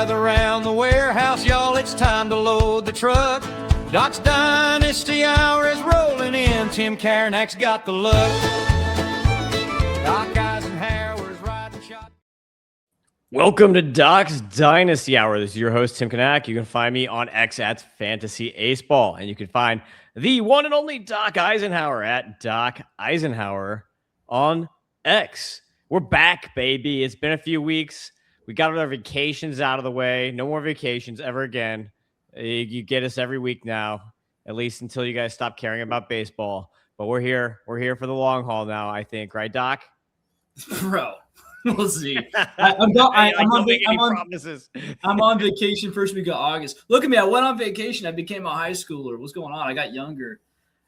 gather around the warehouse, y'all, it's time to load the truck. Doc's Dynasty Hour is rolling in. Tim Karanak's got the look. Doc Eisenhower's riding shot. Welcome to Doc's Dynasty Hour. This is your host, Tim Kanak. You can find me on X at Fantasy Aceball. And you can find the one and only Doc Eisenhower at Doc Eisenhower on X. We're back, baby. It's been a few weeks. We got our vacations out of the way. No more vacations ever again. You get us every week now, at least until you guys stop caring about baseball. But we're here. We're here for the long haul now, I think. Right, Doc? Bro, we'll see. I'm on vacation first week of August. Look at me. I went on vacation. I became a high schooler. What's going on? I got younger.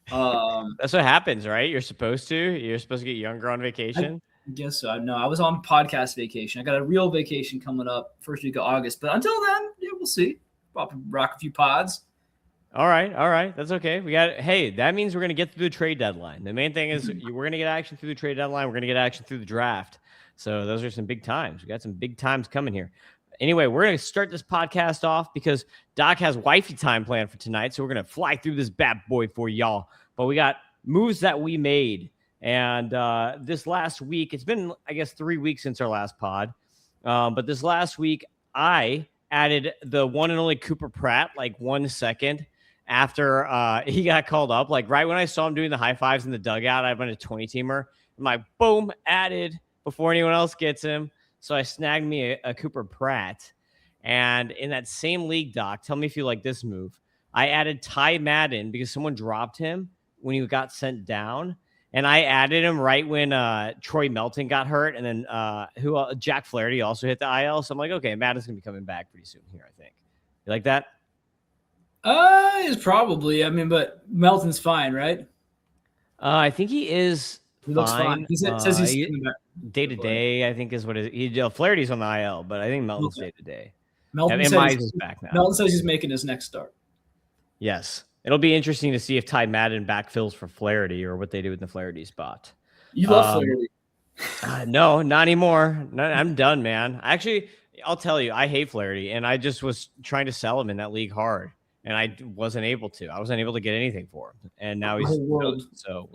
That's what happens, right? You're supposed to. You're supposed to get younger on vacation. I guess so. No, I was on podcast vacation. I got a real vacation coming up first week of August. But until then, yeah, we'll see. Probably rock a few pods. All right. That's okay. Hey, that means we're going to get through the trade deadline. The main thing is we're going to get action through the trade deadline. We're going to get action through the draft. So those are some big times. We got some big times coming here. Anyway, we're going to start this podcast off because Doc has wifey time planned for tonight. So we're going to fly through this bad boy for y'all. But we got moves that we made. And this last week, it's been, I guess, 3 weeks since our last pod. But this last week, I added the one and only Cooper Pratt like 1 second after he got called up. Like right when I saw him doing the high fives in the dugout, I went a 20-teamer. I'm like, boom, added before anyone else gets him. So I snagged me a Cooper Pratt. And in that same league, Doc, tell me if you like this move. I added Ty Madden because someone dropped him when he got sent down. And I added him right when Troy Melton got hurt. And then Jack Flaherty also hit the IL. So I'm like, okay, Madden's going to be coming back pretty soon here, I think. You like that? It's probably. I mean, but Melton's fine, right? I think he is. He looks fine. He says he's day to day. I think is what it is. Flaherty's on the IL, but I think Melton's day to day. Melton says he's back now. Melton says he's making his next start. Yes, it'll be interesting to see if Ty Madden backfills for Flaherty or what they do in the Flaherty spot. You love Flaherty? No, not anymore. No, I'm done, man. Actually, I'll tell you, I hate Flaherty, and I just was trying to sell him in that league hard. And I wasn't able to. I wasn't able to get anything for him. And now he's so we'll see. So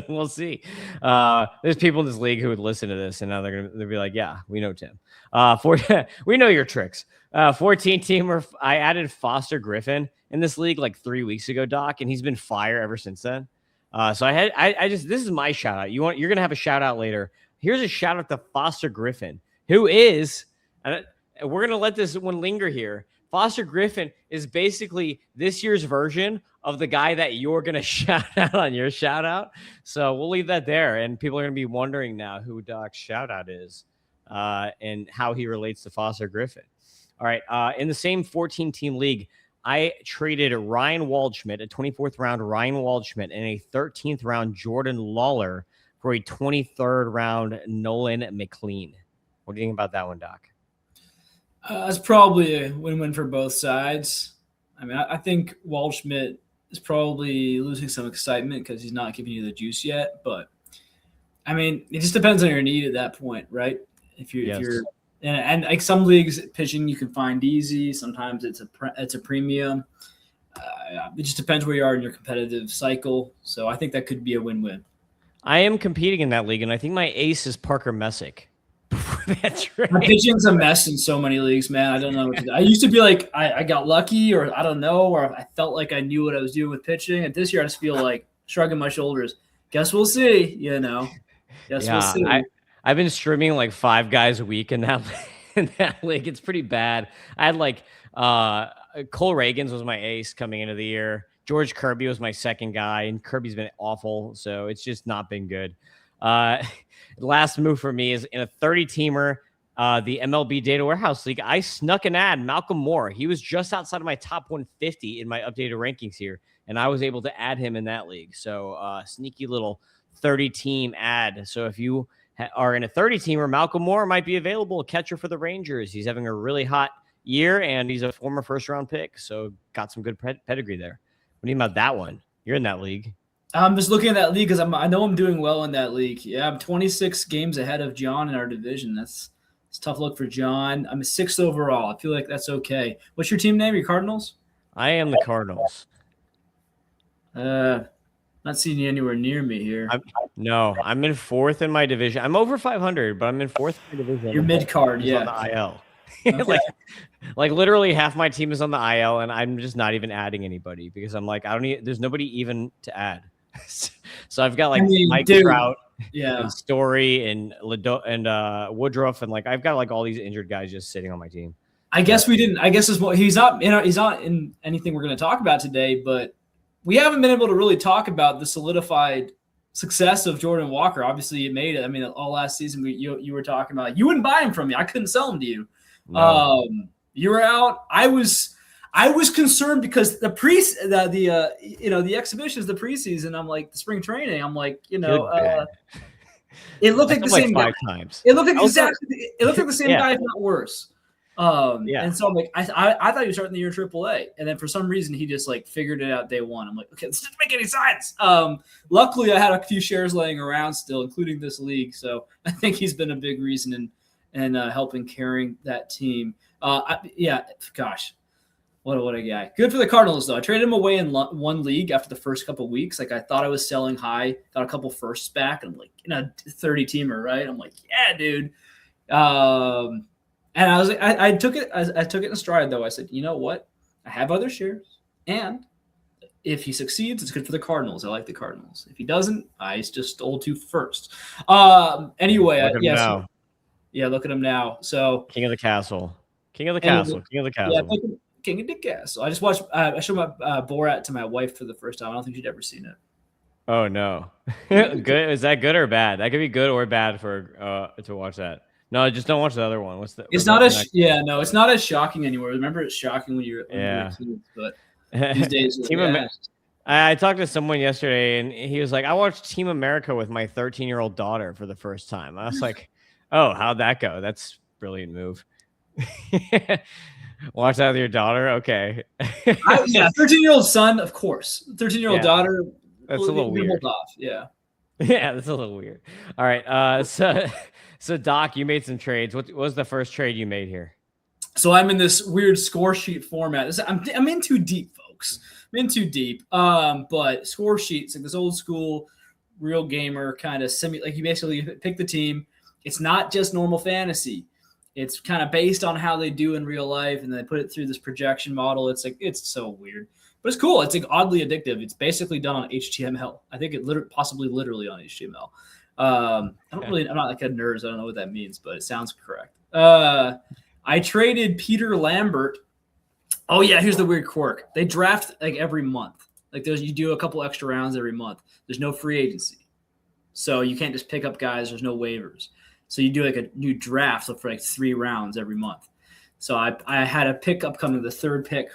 we'll see. There's people in this league who would listen to this, and now they'll be like, "Yeah, we know Tim. We know your tricks." 14-teamer. I added Foster Griffin in this league like 3 weeks ago, Doc, and he's been fire ever since then. So this is my shout out. You're gonna have a shout out later. Here's a shout out to Foster Griffin, who is. We're going to let this one linger here. Foster Griffin is basically this year's version of the guy that you're going to shout out on your shout out. So we'll leave that there. And people are going to be wondering now who Doc's shout out is and how he relates to Foster Griffin. All right. In the same 14-team league, I traded Ryan Waldschmidt, a 24th round Ryan Waldschmidt, and a 13th round Jordan Lawler for a 23rd round Nolan McLean. What do you think about that one, Doc? It's probably a win-win for both sides. I mean, I think Waldschmidt is probably losing some excitement because he's not giving you the juice yet. But, I mean, it just depends on your need at that point, right? If you're and like some leagues, pitching you can find easy. Sometimes it's a premium. It just depends where you are in your competitive cycle. So I think that could be a win-win. I am competing in that league, and I think my ace is Parker Messick. That's right. My pitching's a mess in so many leagues, man. I don't know what to do. I used to be like I got lucky, or I don't know, or I felt like I knew what I was doing with pitching. And this year I just feel like shrugging my shoulders. Guess we'll see, We'll see. I've been streaming like 5 guys a week in that league. It's pretty bad. I had like Cole Reagans was my ace coming into the year. George Kirby was my second guy, and Kirby's been awful, so it's just not been good. Last move for me is in a 30-teamer, the MLB Data Warehouse League. I snuck an ad, Malcolm Moore. He was just outside of my top 150 in my updated rankings here, and I was able to add him in that league. So sneaky little 30-team ad. So if you are in a 30-teamer, Malcolm Moore might be available, a catcher for the Rangers. He's having a really hot year, and he's a former first-round pick, so got some good pedigree there. What do you think about that one? You're in that league. I'm just looking at that league because I know I'm doing well in that league. Yeah, I'm 26 games ahead of John in our division. That's It's a tough look for John. I'm a 6th overall. I feel like that's okay. What's your team name? Your Cardinals? I am the Cardinals. Not seeing you anywhere near me here. I'm in 4th in my division. I'm over 500, but I'm in 4th in my division. Your mid card, yeah. On the IL. Okay. like literally half my team is on the IL, and I'm just not even adding anybody because I'm like, there's nobody even to add. So I've got like Mike Trout, and Story, and Woodruff, and like I've got like all these injured guys just sitting on my team. I guess he's not in anything we're going to talk about today, but we haven't been able to really talk about the solidified success of Jordan Walker. Obviously, you made it. I mean, all last season you were talking about you wouldn't buy him from me. I couldn't sell him to you. No. You were out. I was concerned because the exhibitions, the preseason. I'm like the spring training. I'm like, it looked like the same guy. 5 times. It looked like the same guy, if not worse. And so I'm like, I thought he was starting the year in AAA, and then for some reason he just like figured it out day one. I'm like, okay, this doesn't make any sense. Luckily I had a few shares laying around still, including this league, so I think he's been a big reason in helping carrying that team. Gosh, what a guy. Good for the Cardinals though. I traded him away in one league after the first couple of weeks. Like I thought I was selling high, got a couple firsts back, and I'm like, 30 teamer, right? I'm like, yeah, dude. And I was like, I took it in stride though. I said, you know what? I have other shares, and if he succeeds, it's good for the Cardinals. I like the Cardinals. If he doesn't, I just stole 2 firsts. Anyway, look at him now. So King of the Castle. Yeah, King of the Castle. I just watched. I showed my Borat to my wife for the first time. I don't think she'd ever seen it. Oh no, good. Is that good or bad? That could be good or bad for to watch that. No, just don't watch the other one. It's not as shocking anymore. Remember, it's shocking when you're kids, but these days, I talked to someone yesterday, and he was like, "I watched Team America with my 13-year-old daughter for the first time." I was like, "Oh, how'd that go? That's a brilliant move." Watch that with your daughter, okay? 13-year-old son, of course. 13-year-old daughter. That's a little weird. Off. Yeah, that's a little weird. All right, So Doc, you made some trades. What was the first trade you made here? So I'm in this weird score sheet format. I'm in too deep, folks. I'm in too deep. But score sheets, like this old school, real gamer kind of like you basically pick the team. It's not just normal fantasy. It's kind of based on how they do in real life, and they put it through this projection model. It's like it's so weird, but it's cool. It's like oddly addictive. It's basically done on HTML. I think it possibly literally on HTML. I'm not like a nerd, so I don't know what that means, but it sounds correct. I traded Peter Lambert. Oh yeah, here's the weird quirk. They draft like every month. Like you do a couple extra rounds every month. There's no free agency. So you can't just pick up guys, there's no waivers. So you do like a new draft for like 3 rounds every month. So I had a pick upcoming, the 3rd pick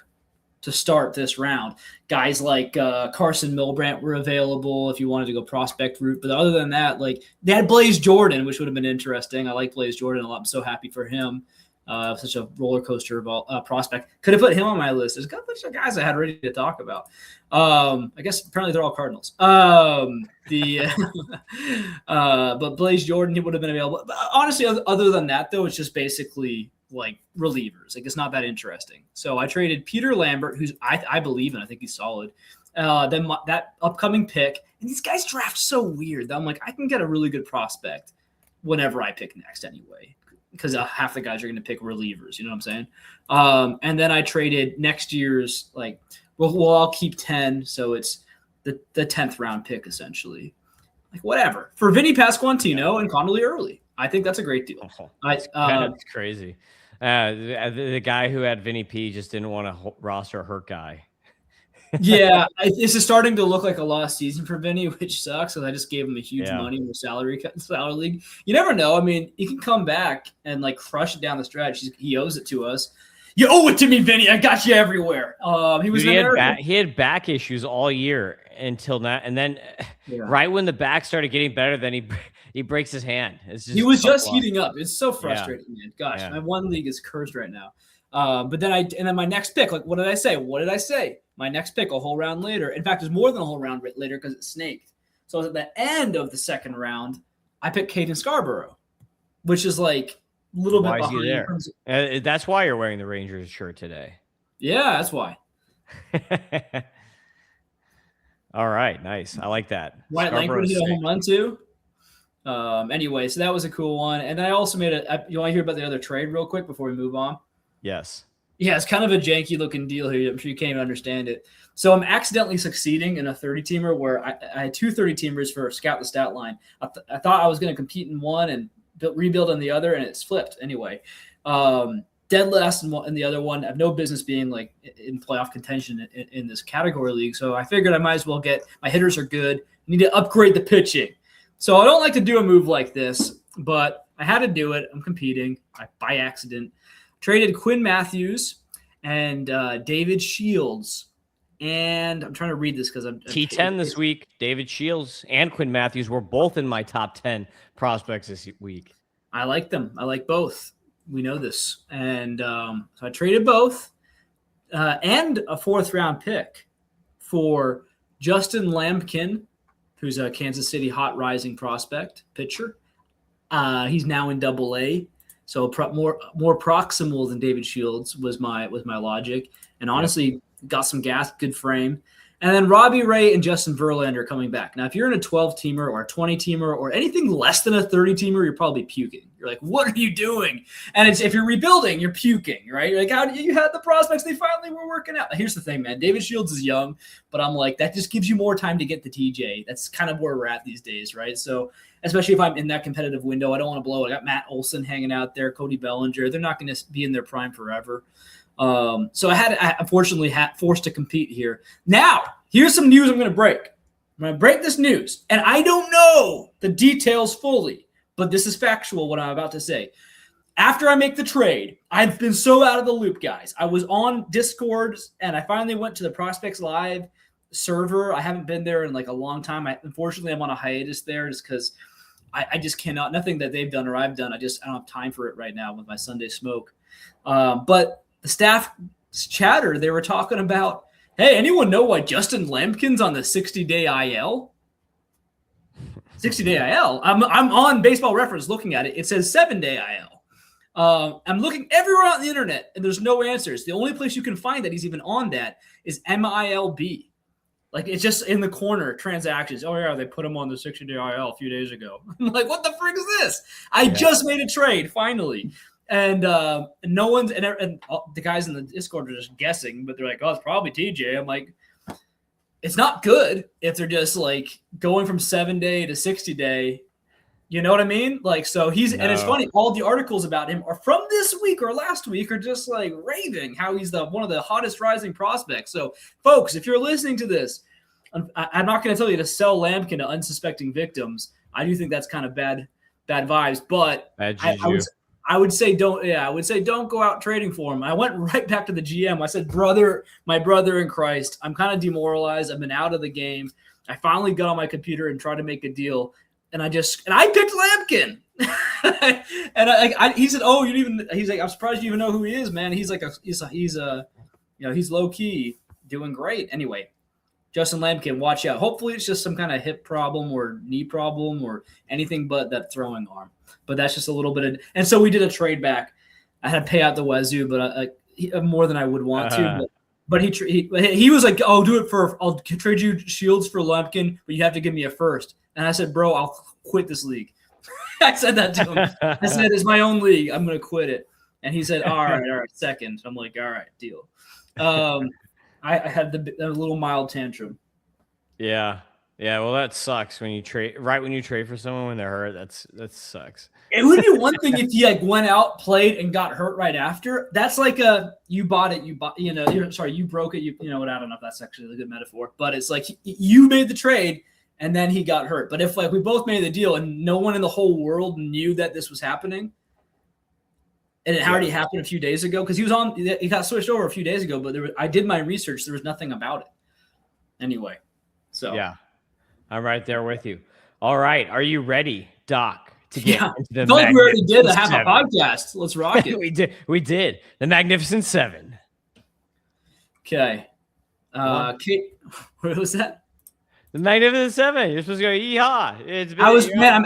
to start this round. Guys like Carson Milbrandt were available if you wanted to go prospect route. But other than that, like they had Blaze Jordan, which would have been interesting. I like Blaze Jordan a lot. I'm so happy for him. Such a roller coaster of prospect. Could have put him on my list. There's a bunch of guys I had ready to talk about. I guess apparently they're all Cardinals. But Blaze Jordan, he would have been available. But honestly, other than that, though, it's just basically like relievers. Like it's not that interesting. So I traded Peter Lambert, who's I believe in. I think he's solid. Then that upcoming pick, and these guys draft so weird that I'm like, I can get a really good prospect whenever I pick next anyway, because half the guys are going to pick relievers. You know what I'm saying? And then I traded next year's like, we'll all keep 10, so it's the 10th round pick essentially. Like whatever for Vinny Pasquantino and Connolly Early. I think that's a great deal. That's crazy. The guy who had Vinny P just didn't want to roster a hurt guy. Yeah, this is starting to look like a lost season for Vinny, which sucks. Because I just gave him a huge money in the salary league. You never know. I mean, he can come back and like crush it down the stretch. He owes it to us. You owe it to me, Vinny. I got you everywhere. He had back issues all year until now, and then right when the back started getting better, then he breaks his hand. He was just heating up. It's so frustrating, man. Gosh, my one league is cursed right now. But then my next pick, like, what did I say? My next pick, a whole round later. In fact, it's more than a whole round later because it snaked. So at the end of the second round, I picked Caden Scarborough, which is like little bit Why is he behind. there? That's why you're wearing the Rangers shirt today. Yeah, that's why. All right, nice. I like that. White Langford hit a home run too. Anyway, so that was a cool one. And I also made you want to hear about the other trade real quick before we move on? Yes. Yeah, it's kind of a janky looking deal here. I'm sure you can't even understand it. So I'm accidentally succeeding in a 30-teamer where I had two 30-teamers for Scout the Stat Line. I thought I was going to compete in one and rebuild on the other, and it's flipped anyway. Dead last in the other one. I have no business being like in playoff contention in this category league. So I figured I might as well my hitters are good. I need to upgrade the pitching. So I don't like to do a move like this, but I had to do it. I'm competing by accident. Traded Quinn Matthews and David Shields. And I'm trying to read this because I'm T10 this week. David Shields and Quinn Matthews were both in my top 10 prospects this week. I like them. I like both. We know this. And so I traded both and a 4th-round pick for Justin Lampkin, who's a Kansas City hot rising prospect pitcher. He's now in Double-A. So more proximal than David Shields was my logic, and honestly got some gas, good frame. And then Robbie Ray and Justin Verlander coming back. Now, if you're in a 12-teamer or a 20-teamer or anything less than a 30-teamer, you're probably puking. You're like, what are you doing? And if you're rebuilding, you're puking, right? You're like, how do you had the prospects? They finally were working out. Here's the thing, man. David Shields is young, but I'm like, that just gives you more time to get the TJ. That's kind of where we're at these days, right? So especially if I'm in that competitive window, I don't want to blow it. I got Matt Olson hanging out there, Cody Bellinger. They're not going to be in their prime forever. So I unfortunately forced to compete here. Now, here's some news I'm going to break. I'm going to break this news, and I don't know the details fully, but this is factual, what I'm about to say. After I make the trade, I've been so out of the loop, guys. I was on Discord, and I finally went to the Prospects Live server. I haven't been there in like a long time. Unfortunately, I'm on a hiatus there just because I just cannot. Nothing that they've done or I've done. I don't have time for it right now with my Sunday smoke. But the staff chatter, they were talking about, hey, anyone know why Justin Lampkin's on the 60-day IL? 60-day IL? I'm on Baseball Reference looking at it. It says 7-day IL. I'm looking everywhere on the internet, and there's no answers. The only place you can find that he's even on that is MILB. Like, it's just in the corner, transactions. Oh, yeah, they put him on the 60-day IL a few days ago. I'm like, what the frick is this? I just made a trade, finally. And no one's and the guys in the Discord are just guessing, but they're like, "Oh, it's probably TJ." I'm like, it's not good if they're just like going from 7-day to 60-day. You know what I mean? Like, so and it's funny. All the articles about him are from this week or last week are just like raving how he's one of the hottest rising prospects. So, folks, if you're listening to this, I'm not going to tell you to sell Lampkin to unsuspecting victims. I do think that's kind of bad vibes, but I would say don't go out trading for him. I went right back to the GM. I said, my brother in Christ, I'm kind of demoralized. I've been out of the game. I finally got on my computer and tried to make a deal. And I picked Lampkin. And he said, "Oh, he's like, I'm surprised you even know who he is, man." He's like he's low key doing great. Anyway, Justin Lampkin, watch out. Hopefully it's just some kind of hip problem or knee problem or anything but that throwing arm. But that's just a little bit of – and so we did a trade back. I had to pay out the wazoo, but more than I would want to. But he was like, "Oh, do it I'll trade you Shields for Lampkin, but you have to give me a first." And I said, "Bro, I'll quit this league." I said that to him. I said, "It's my own league. I'm going to quit it." And he said, all right, second. I'm like, all right, deal. I had a little mild tantrum. Yeah. Yeah, well, that sucks when you trade for someone when they're hurt. That sucks. It would be one thing if he went out, played, and got hurt right after. That's like you broke it. You know what? I don't know if that's actually a good metaphor, but it's like you made the trade and then he got hurt. But if we both made the deal and no one in the whole world knew that this was happening, and it already happened a few days ago because he got switched over a few days ago, but I did my research. There was nothing about it. Anyway, so yeah. I'm right there with you. All right. Are you ready, Doc, to get into the we already did a half a podcast. Let's rock it. We did. The Magnificent Seven. Okay. What was that? The Magnificent Seven. You're supposed to go yeehaw. I'm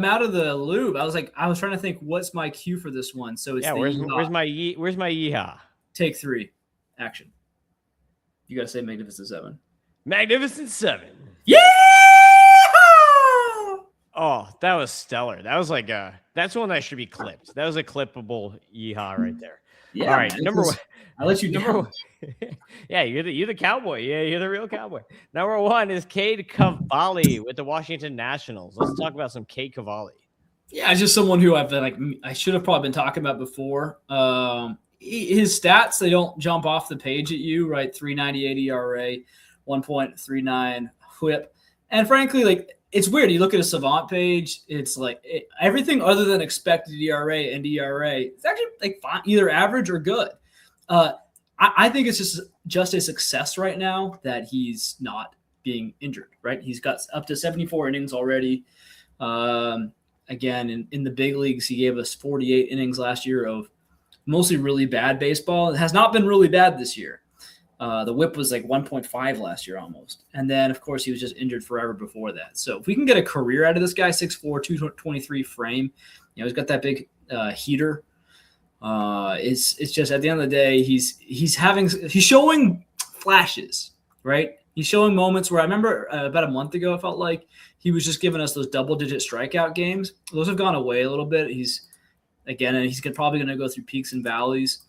out of the loop. I was trying to think what's my cue for this one. So it's where's my yeehaw? Take 3. Action. You gotta say Magnificent Seven. Magnificent Seven. Yeah. Oh, that was stellar. That was that's one that should be clipped. That was a clippable yeehaw right there. Yeah. All right, number one. I'll let you number know. one. Yeah, you're the cowboy. Yeah, you're the real cowboy. Number 1 is Cade Cavalli with the Washington Nationals. Let's talk about some Cade Cavalli. Yeah, just someone who I should have probably been talking about before. His stats, they don't jump off the page at you, right? 3.98 ERA, 1.39 WHIP, and frankly, it's weird. You look at a Savant page, it's everything other than expected ERA and ERA. It's actually either average or good. I think it's just a success right now that he's not being injured, right? He's got up to 74 innings already. Again, in the big leagues, he gave us 48 innings last year of mostly really bad baseball. It has not been really bad this year. The whip was 1.5 last year almost. And then, of course, he was just injured forever before that. So if we can get a career out of this guy, 6'4", 223 frame, he's got that big heater. It's just at the end of the day, he's showing flashes, right? He's showing moments where I remember about a month ago, I felt like he was just giving us those double-digit strikeout games. Those have gone away a little bit. He's probably going to go through peaks and valleys.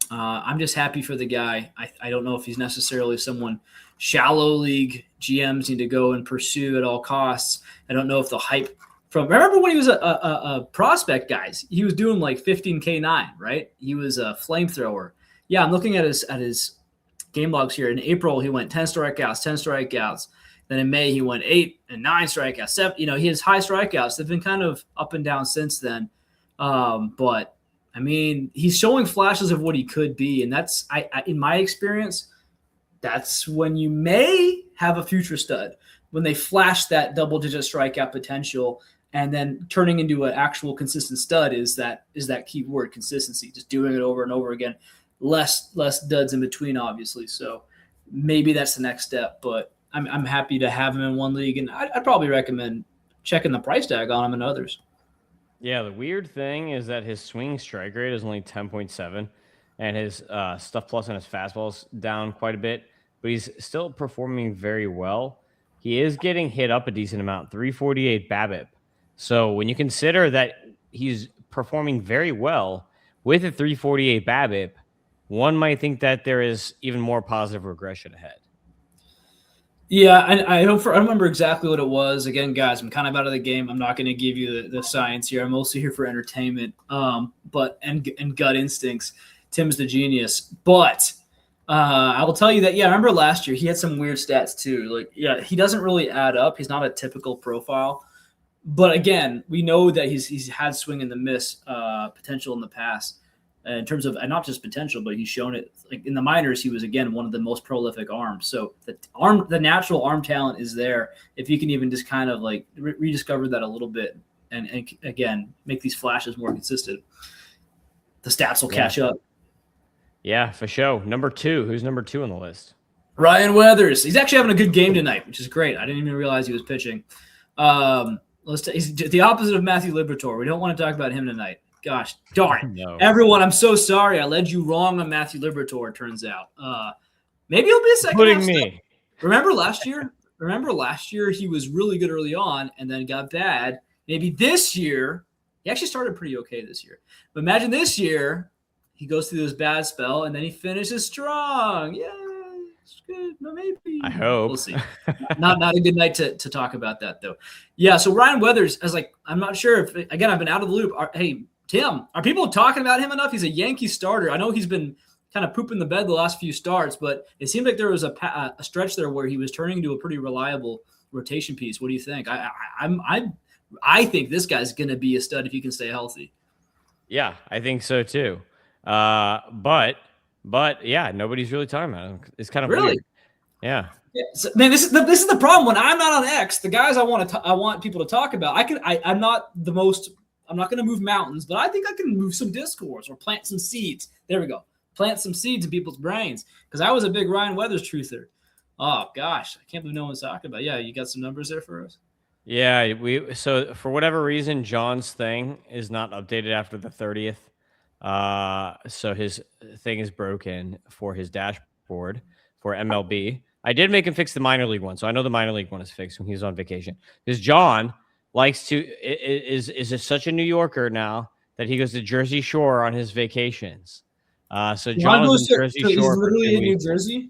I'm just happy for the guy. I don't know if he's necessarily someone shallow league GMs need to go and pursue at all costs. I don't know if the hype remember when he was a prospect, guys, he was doing 15K9, right? He was a flamethrower. Yeah, I'm looking at his game logs here. In April, he went 10 strikeouts. Then in May, he went 8 and 9 strikeouts. 7, he has high strikeouts. They've been kind of up and down since then. But I mean, he's showing flashes of what he could be. And that's, in my experience, that's when you may have a future stud, when they flash that double-digit strikeout potential, and then turning into an actual consistent stud is that key word, consistency, just doing it over and over again, less duds in between, obviously. So maybe that's the next step, but I'm happy to have him in one league, and I'd probably recommend checking the price tag on him in others. Yeah, the weird thing is that his swing strike rate is only 10.7, and his stuff plus on his fastball is down quite a bit, but he's still performing very well. He is getting hit up a decent amount, 348 BABIP. So when you consider that he's performing very well with a 348 BABIP, one might think that there is even more positive regression ahead. Yeah, I don't remember exactly what it was. Again, guys, I'm kind of out of the game. I'm not going to give you the science here. I'm mostly here for entertainment, but gut instincts. Tim's the genius. But I will tell you that, I remember last year he had some weird stats too. He doesn't really add up. He's not a typical profile. But again, we know that he's had swing and the miss potential in the past. In terms of, and not just potential, but he's shown it. In the minors, he was again one of the most prolific arms. So the natural arm talent is there. If you can even just kind of rediscover that a little bit, and again make these flashes more consistent, the stats will catch up. Yeah, for sure. Number 2, who's number 2 on the list? Ryan Weathers. He's actually having a good game tonight, which is great. I didn't even realize he was pitching. He's the opposite of Matthew Liberatore. We don't want to talk about him tonight. Gosh darn it. No. Everyone, I'm so sorry. I led you wrong on Matthew Liberatore, it turns out. Maybe he'll be a second. Including me. Remember last year he was really good early on and then got bad. Maybe this year, he actually started pretty okay this year. But imagine this year, he goes through this bad spell and then he finishes strong. Yeah, it's good. No, maybe. I hope. We'll see. not a good night to talk about that, though. Yeah, so Ryan Weathers, I'm not sure if, again, I've been out of the loop. Hey, Tim, are people talking about him enough? He's a Yankee starter. I know he's been kind of pooping the bed the last few starts, but it seemed like there was a stretch there where he was turning into a pretty reliable rotation piece. What do you think? I think this guy's going to be a stud if he can stay healthy. Yeah, I think so too. But yeah, nobody's really talking about him. It's kind of really weird. Yeah. So, man, this is the problem. When I'm not on X, the guys I want people to talk about. I'm not the most. I'm not going to move mountains, but I think I can move some discourse or plant some seeds. There we go. Plant some seeds in people's brains, because I was a big Ryan Weathers truther. Oh gosh, I can't believe no one's talking about. Yeah, you got some numbers there for us? Yeah, so for whatever reason, John's thing is not updated after the 30th. So his thing is broken for his dashboard for MLB. I did make him fix the minor league one, so I know the minor league one is fixed when he's on vacation. Because John likes to is such a New Yorker now that he goes to Jersey Shore on his vacations. So John is in Jersey so he's Shore for literally 2 in New weeks. Jersey.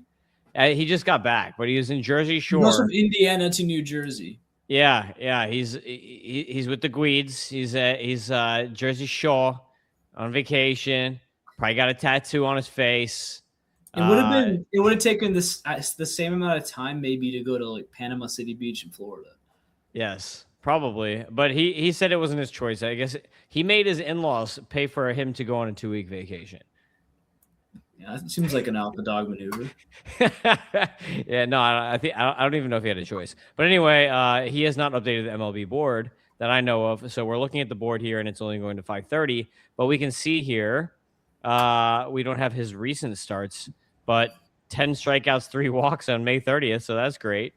He just got back, but he was in Jersey He goes Shore. from Indiana to New Jersey. Yeah. He's with the Gweeds. He's Jersey Shore on vacation. Probably got a tattoo on his face. It would have taken this the same amount of time maybe to go to like Panama City Beach in Florida. Yes, probably. But he said it wasn't his choice. I guess he made his in-laws pay for him to go on a 2-week vacation. Yeah, it seems like an alpha dog maneuver. Yeah, no, I don't even know if he had a choice. But anyway, he has not updated the MLB board that I know of. So we're looking at the board here, and it's only going to 530. But we can see here, we don't have his recent starts, but 10 strikeouts, 3 walks on May 30th. So that's great.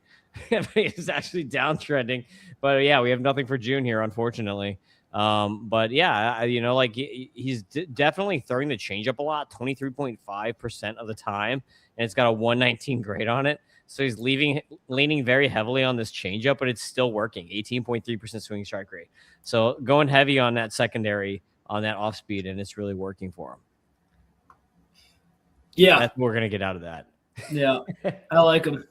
He's actually downtrending. But yeah, we have nothing for June here, unfortunately. But yeah, like he's definitely throwing the changeup a lot, 23.5% of the time, and it's got a 119 grade on it. So he's leaning very heavily on this changeup, but it's still working, 18.3% swing strike rate. So going heavy on that secondary, on that off speed, and it's really working for him. Yeah, that's what we're gonna get out of that. Yeah, I like him.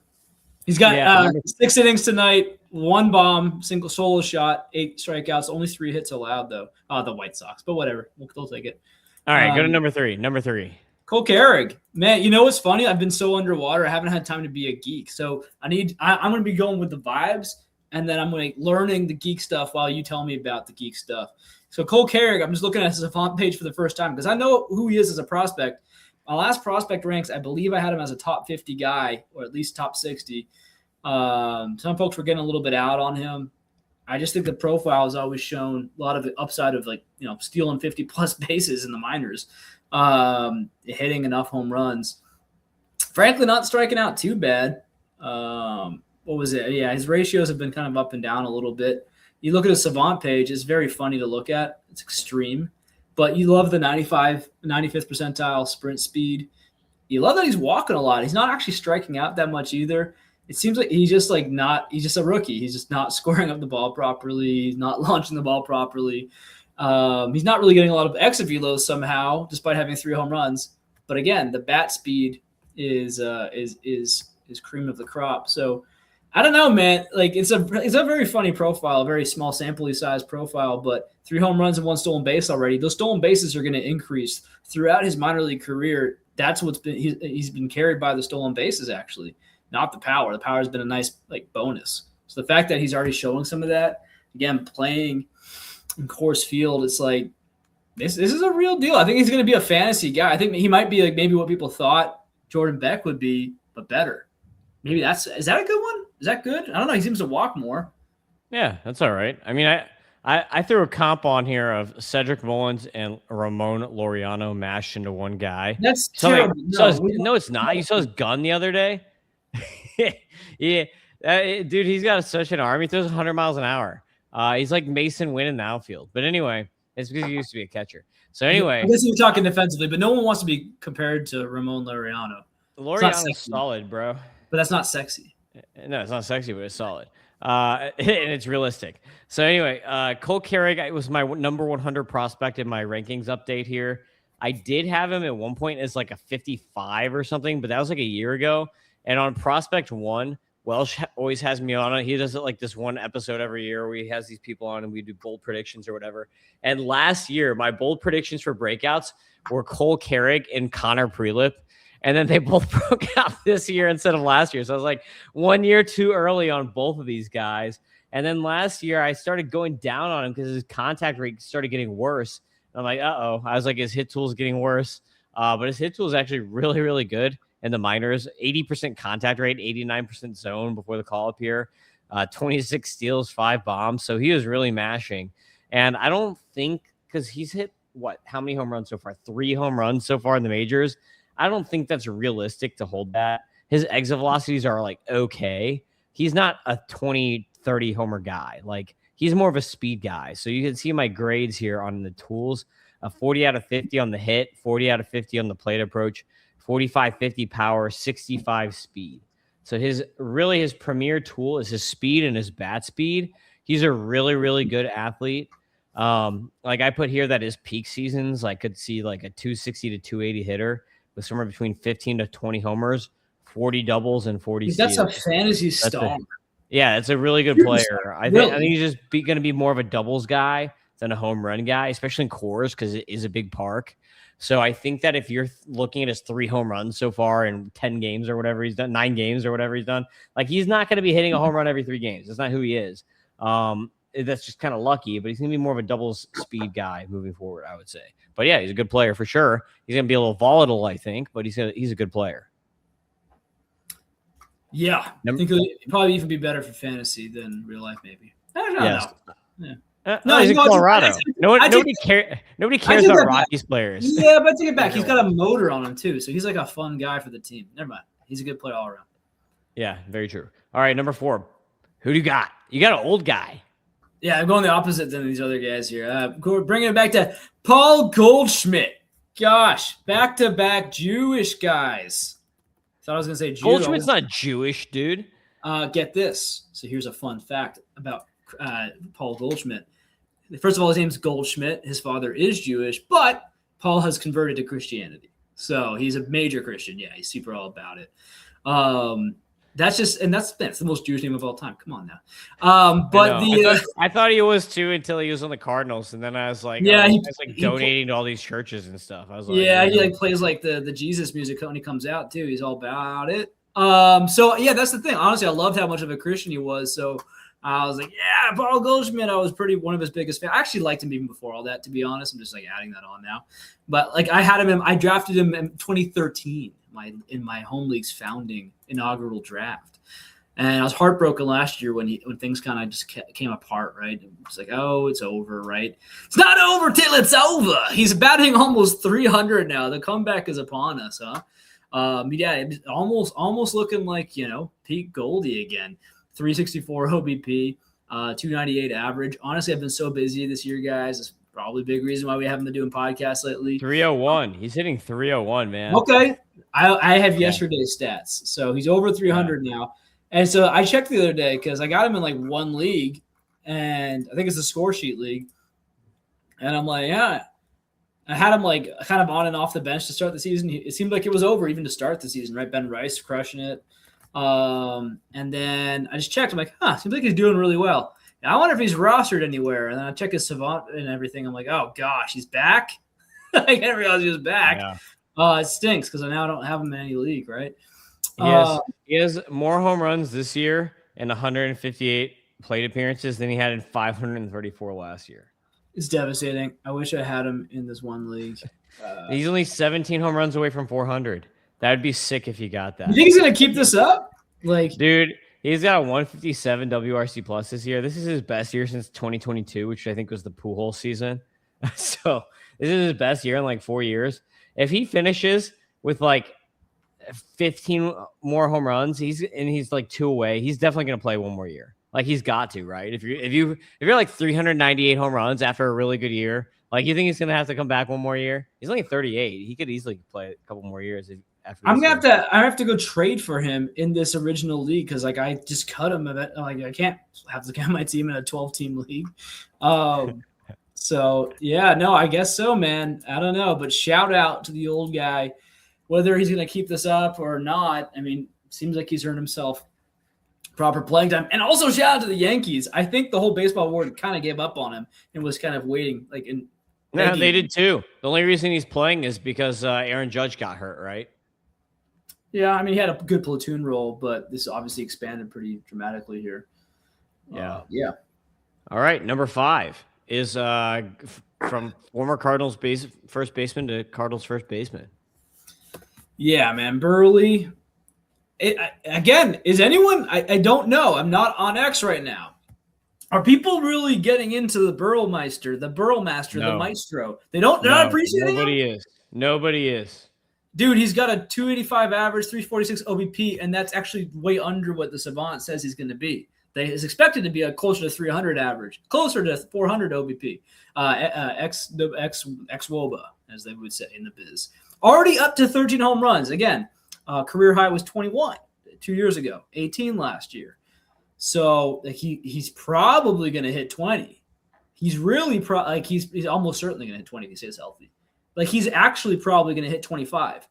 He's got 6 innings tonight, 1 bomb, single solo shot, 8 strikeouts, only 3 hits allowed though. The White Sox, but whatever, they'll take it. All right, go to number 3. Number 3. Cole Carrig. Man, you know what's funny? I've been so underwater. I haven't had time to be a geek. So I'm going to be going with the vibes, and then I'm going to learning the geek stuff while you tell me about the geek stuff. So Cole Carrig, I'm just looking at his savant page for the first time because I know who he is as a prospect. My last prospect ranks, I believe I had him as a top 50 guy, or at least top 60. Some folks were getting a little bit out on him. I just think the profile has always shown a lot of the upside of stealing 50 plus bases in the minors, hitting enough home runs. Frankly, not striking out too bad. What was it? Yeah, his ratios have been kind of up and down a little bit. You look at his savant page, it's very funny to look at. It's extreme. But you love the 95th percentile sprint speed. You love that he's walking a lot. He's not actually striking out that much either. It seems like he's just a rookie. He's just not scoring up the ball properly. He's not launching the ball properly. He's not really getting a lot of exit velos somehow, despite having 3 home runs. But again, the bat speed is cream of the crop. So I don't know, man. Like it's a very funny profile, a very small sample size profile, but 3 home runs and 1 stolen base already. Those stolen bases are going to increase throughout his minor league career. That's what's been he's been carried by the stolen bases, actually, not the power. The power has been a nice bonus. So the fact that he's already showing some of that, again, playing in Coors Field, it's like this is a real deal. I think he's going to be a fantasy guy. I think he might be maybe what people thought Jordan Beck would be, but better. Maybe is that a good one? Is that good? I don't know. He seems to walk more. Yeah, that's all right. I mean, I threw a comp on here of Cedric Mullins and Ramon Laureano mashed into one guy. That's terrible. No, it's not. You saw his gun the other day? Yeah. Dude, he's got such an arm. He throws 100 miles an hour. He's like Mason Wynn in the outfield. But anyway, it's because he used to be a catcher. So anyway. I guess you're talking defensively, but no one wants to be compared to Ramon Laureano. Laureano's solid, bro. But that's not sexy. No, it's not sexy, but it's solid. And it's realistic. So anyway, Cole Carrig was my number 100 prospect in my rankings update here. I did have him at one point as like a 55 or something, but that was like a year ago. And on Prospect 1, Welsh always has me on it. He does it like this one episode every year where he has these people on and we do bold predictions or whatever. And last year, my bold predictions for breakouts were Cole Carrig and Connor Prelip. And then they both broke out this year instead of last year. So I was like 1 year too early on both of these guys. And then last year I started going down on him because his contact rate started getting worse. And I'm like, uh-oh. I was like, his hit tool is getting worse. But his hit tool is actually really, really good in the minors. 80% contact rate, 89% zone before the call up here. 26 steals, 5 bombs. So he was really mashing. And I don't think, because he's hit, how many home runs so far? 3 home runs so far in the majors. I don't think that's realistic to hold that His exit velocities are like okay. He's not a 20, 30 homer guy. Like he's more of a speed guy. So you can see my grades here on the tools. A 40 out of 50 on the hit, 40 out of 50 on the plate approach, 45, 50 power, 65 speed. So his premier tool is his speed and his bat speed. He's a really, really good athlete. Like I put here that his peak seasons, I could see like a 260 to 280 hitter with somewhere between 15 to 20 homers, 40 doubles, and 40 That's steals. a fantasy star. Yeah, it's a really good player. I think he's just going to be more of a doubles guy than a home run guy, especially in cores because it is a big park. So I think that if you're looking at his 3 home runs so far in 10 games or whatever he's done, 9 games or whatever he's done, like he's not going to be hitting a home run every 3 games. That's not who he is. That's just kind of lucky, but he's going to be more of a doubles speed guy moving forward, I would say. But yeah, he's a good player for sure. He's going to be a little volatile, I think, but he's a good player. Yeah, I think he'll probably even be better for fantasy than real life, maybe. I don't know. Yeah. No, he's in Colorado. Nobody cares about Rockies players. Yeah, but take it back. He's got a motor on him too, so he's like a fun guy for the team. Never mind. He's a good player all around. Yeah, very true. All right, number 4. Who do you got? You got an old guy. Yeah, I'm going the opposite than these other guys here. Bringing it back to Paul Goldschmidt. Gosh, back-to-back Jewish guys. Thought I was going to say Jew. Goldschmidt's not Jewish, dude. Get this. So here's a fun fact about Paul Goldschmidt. First of all, his name's Goldschmidt. His father is Jewish, but Paul has converted to Christianity. So he's a major Christian. Yeah, he's super all about it. That's the most Jewish name of all time. Come on now. I thought he was too until he was on the Cardinals, and then I was like, yeah, he's like donating to all these churches and stuff. I was like, yeah, he like plays like the Jesus music when he comes out too. He's all about it. So yeah, that's the thing. Honestly, I loved how much of a Christian he was. So I was like, yeah, Paul Goldschmidt. I was one of his biggest fans. I actually liked him even before all that, to be honest. I'm just like adding that on now. But like I drafted him in 2013, in my home league's founding inaugural draft. And I was heartbroken last year when things kind of just came apart, right? It's like, oh, it's over, right? It's not over till it's over. He's batting almost 300 now. The comeback is upon us, huh? Yeah, almost looking like, peak Goldie again. 364 OBP, 298 average. Honestly, I've been so busy this year, guys. It's probably a big reason why we haven't been doing podcasts lately. 301. He's hitting 301, man. Okay. I have yesterday's stats. So he's over 300 now. And so I checked the other day because I got him in like one league, and I think it's the score sheet league. And I'm like, yeah. I had him like kind of on and off the bench to start the season. It seemed like it was over even to start the season, right? Ben Rice crushing it. And then I just checked. I'm like, seems like he's doing really well. Now, I wonder if he's rostered anywhere. And then I check his savant and everything. I'm like, oh gosh, he's back. I didn't realize he was back. Yeah. It stinks because I now don't have him in any league, right? He has more home runs this year and 158 plate appearances than he had in 534 last year. It's devastating. I wish I had him in this one league. He's only 17 home runs away from 400. That would be sick if he got that. You think he's gonna keep this up? Like, dude, he's got a 157 WRC plus this year. This is his best year since 2022, which I think was the Pujols season. So this is his best year in like 4 years. If he finishes with like 15 more home runs, he's like 2 away. He's definitely gonna play one more year. Like he's got to, right? If you're like 398 home runs after a really good year, like you think he's gonna have to come back one more year? He's only 38. He could easily play a couple more years after. I have to go trade for him in this original league because like I just cut him a bit. Like I can't have to get my team in a 12-team league. So yeah, no, I guess so, man. I don't know, but shout out to the old guy, whether he's gonna keep this up or not. I mean, seems like he's earned himself proper playing time. And also shout out to the Yankees. I think the whole baseball world kind of gave up on him and was kind of waiting. No, they did too. The only reason he's playing is because Aaron Judge got hurt, right? Yeah, I mean, he had a good platoon role, but this obviously expanded pretty dramatically here. Yeah. Yeah. All right, number 5 is from former Cardinals first baseman to Cardinals first baseman. Yeah, man, Burley. Again, is anyone? I don't know. I'm not on X right now. Are people really getting into the Burlmaster, the No. Maestro? They're not appreciating Nobody him? is. Nobody is. Dude, he's got a 285 average, 346 OBP, and that's actually way under what the Savant says he's going to be. They is expected to be a closer to 300 average, closer to 400 OBP, ex WOBA, as they would say in the biz. Already up to 13 home runs. Again, career high was 21 2 years ago, 18 last year. So he's probably going to hit 20. He's really he's almost certainly going to hit 20 if he stays healthy. Like he's actually probably going to hit 25.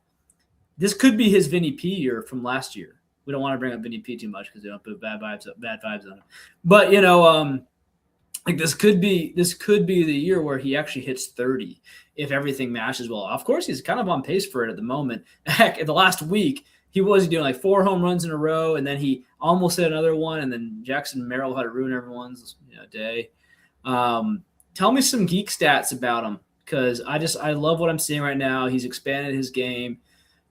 This could be his Vinny P year from last year. We don't want to bring up Vinny P too much because they don't put bad vibes on him. But like this could be the year where he actually hits 30 if everything matches well. Of course, he's kind of on pace for it at the moment. Heck, in the last week, he was doing like 4 home runs in a row, and then he almost hit another one, and then Jackson Merrill had to ruin everyone's day. Tell me some geek stats about him, because I love what I'm seeing right now. He's expanded his game.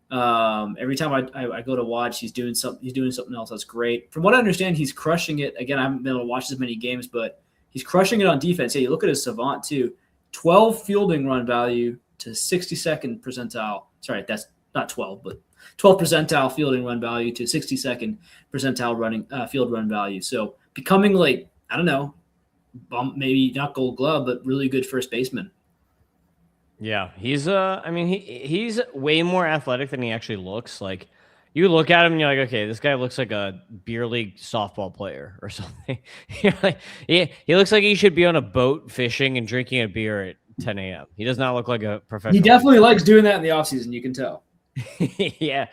Every time I go to watch, he's doing something else that's great. From what I understand, he's crushing it. Again, I haven't been able to watch as many games, but he's crushing it on defense. Yeah, you look at his Savant too. 12 fielding run value to 62nd percentile. Sorry, that's not 12, but 12 percentile fielding run value to 62nd percentile field run value. So becoming like, I don't know, maybe not Gold Glove, but really good first baseman. Yeah, he's he's way more athletic than he actually looks. Like you look at him and you're like, okay, this guy looks like a beer league softball player or something. He looks like he should be on a boat fishing and drinking a beer at 10 a.m. He does not look like a professional. He definitely likes doing that in the offseason, you can tell. yeah.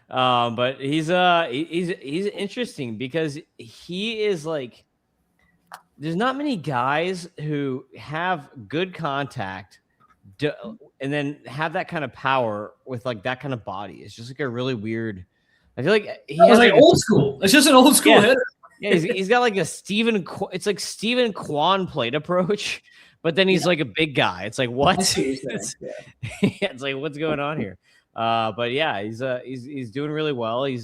But he's interesting because he is like, there's not many guys who have good contact and then have that kind of power with like that kind of body. It's just like a really weird. I feel like he has like old school. It's just an old school hitter. Yeah, he's got like a it's like Steven Kwan plate approach, but then he's like a big guy. It's like what? It's like what's going on here? But yeah, he's doing really well. He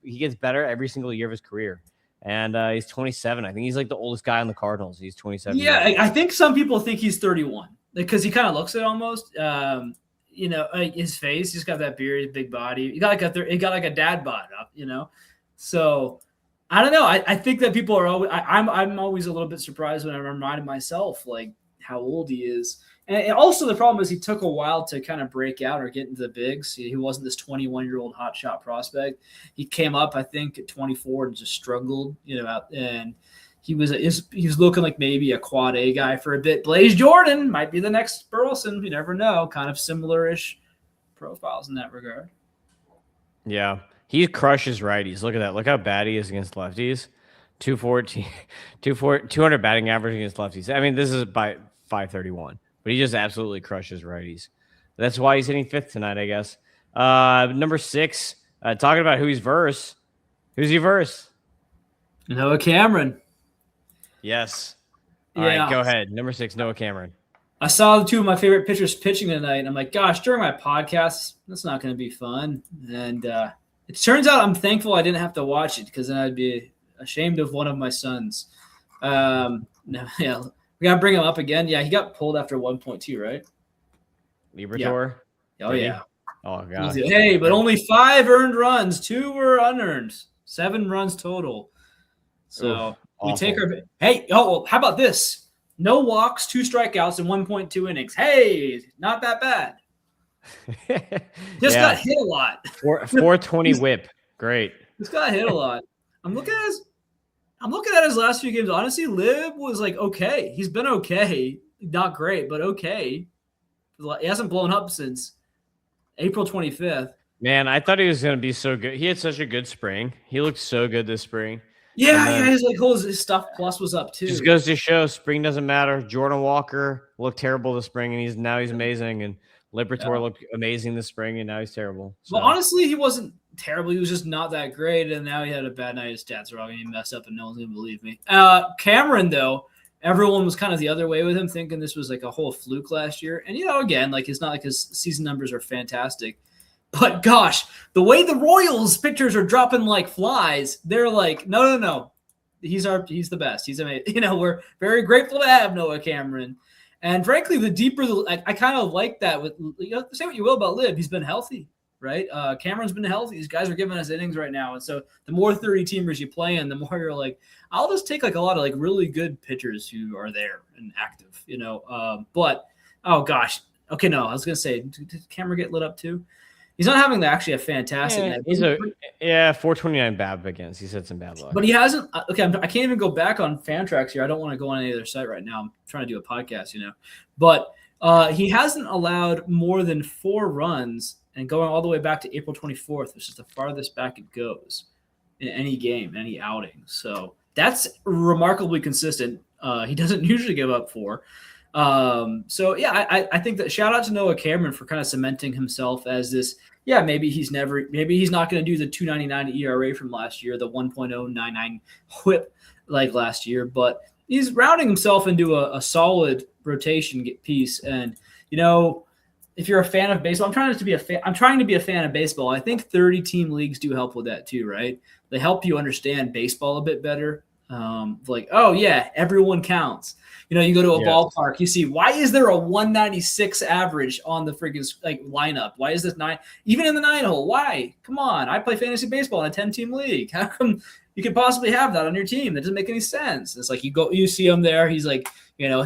gets better every single year of his career. And he's 27. I think he's like the oldest guy on the Cardinals. He's 27. Yeah, I think some people think he's 31 because he kind of looks it almost. Like his face, he's got that beard, big body. He got like a dad bod up, So I don't know. I think that people are always. I'm always a little bit surprised when I reminded myself like how old he is. And also the problem is he took a while to kind of break out or get into the bigs. He wasn't this 21-year-old hotshot prospect. He came up, I think, at 24 and just struggled, and he was looking like maybe a quad A guy for a bit. Blaze Jordan might be the next Burleson. You never know. Kind of similar-ish profiles in that regard. Yeah. He crushes righties. Look at that. Look how bad he is against lefties. 200 batting average against lefties. I mean, this is by 531. But he just absolutely crushes righties. That's why he's hitting 5th tonight, I guess. Number 6, talking about who he's verse. Who's he verse? Noah Cameron. Yes. All right, go ahead. Number 6, Noah Cameron. I saw 2 of my favorite pitchers pitching tonight, and I'm like, gosh, during my podcast, that's not going to be fun. And it turns out I'm thankful I didn't have to watch it because then I'd be ashamed of one of my sons. We got to bring him up again. Yeah, he got pulled after 1.2, right? Libertor? Yeah. Oh, yeah. Oh, God. Hey, but only 5 earned runs. 2 were unearned. 7 runs total. So we take our – hey, how about this? No walks, 2 strikeouts, and 1.2 innings. Hey, not that bad. Got hit a lot. 420 whip. Great. Just got hit a lot. I'm looking at his last few games. Honestly, Lib was like okay. He's been okay. Not great, but okay. He hasn't blown up since April 25th. Man, I thought he was going to be so good. He had such a good spring. He looked so good this spring. Yeah, his stuff plus was up too. Just goes to show spring doesn't matter. Jordan Walker looked terrible this spring, and he's amazing. And Libertor looked amazing this spring, and now he's terrible. So. Well, honestly, he wasn't terrible. He was just not that great, and now he had a bad night. His stats are all going to be messed up, and no one's going to believe me. Cameron, though, everyone was kind of the other way with him, thinking this was like a whole fluke last year. And, again, like it's not like his season numbers are fantastic. But, gosh, the way the Royals pitchers are dropping like flies, they're like, no. He's the best. He's amazing. We're very grateful to have Noah Cameron. And frankly, the deeper I kind of like that. With say what you will about Lib, he's been healthy, right? Cameron's been healthy. These guys are giving us innings right now, and so the more 30-teamers you play in, the more you're like, I'll just take like a lot of like really good pitchers who are there and active, But oh gosh, okay, no, I was gonna say, did Cameron get lit up too? He's not having actually a fantastic night. He's 429 BAB against. He's had some bad luck. But he hasn't. Okay, I can't even go back on Fantrax here. I don't want to go on any other site right now. I'm trying to do a podcast, But he hasn't allowed more than 4 runs, and going all the way back to April 24th, which is the farthest back it goes in any game, any outing. So that's remarkably consistent. He doesn't usually give up 4. I think that shout out to Noah Cameron for kind of cementing himself as this. Yeah, maybe he's not going to do the 2.99 ERA from last year, the 1.099 WHIP like last year, but he's rounding himself into a solid rotation piece. And if you're a fan of baseball, I'm trying to be a fan of baseball. I think 30-team leagues do help with that too, right? They help you understand baseball a bit better. Oh yeah, everyone counts. You go to a ballpark, you see, why is there a 196 average on the freaking lineup? Why is this 9? Even in the 9-hole, why? Come on, I play fantasy baseball in a 10-team league. How come you could possibly have that on your team? That doesn't make any sense. It's like you see him there. He's like,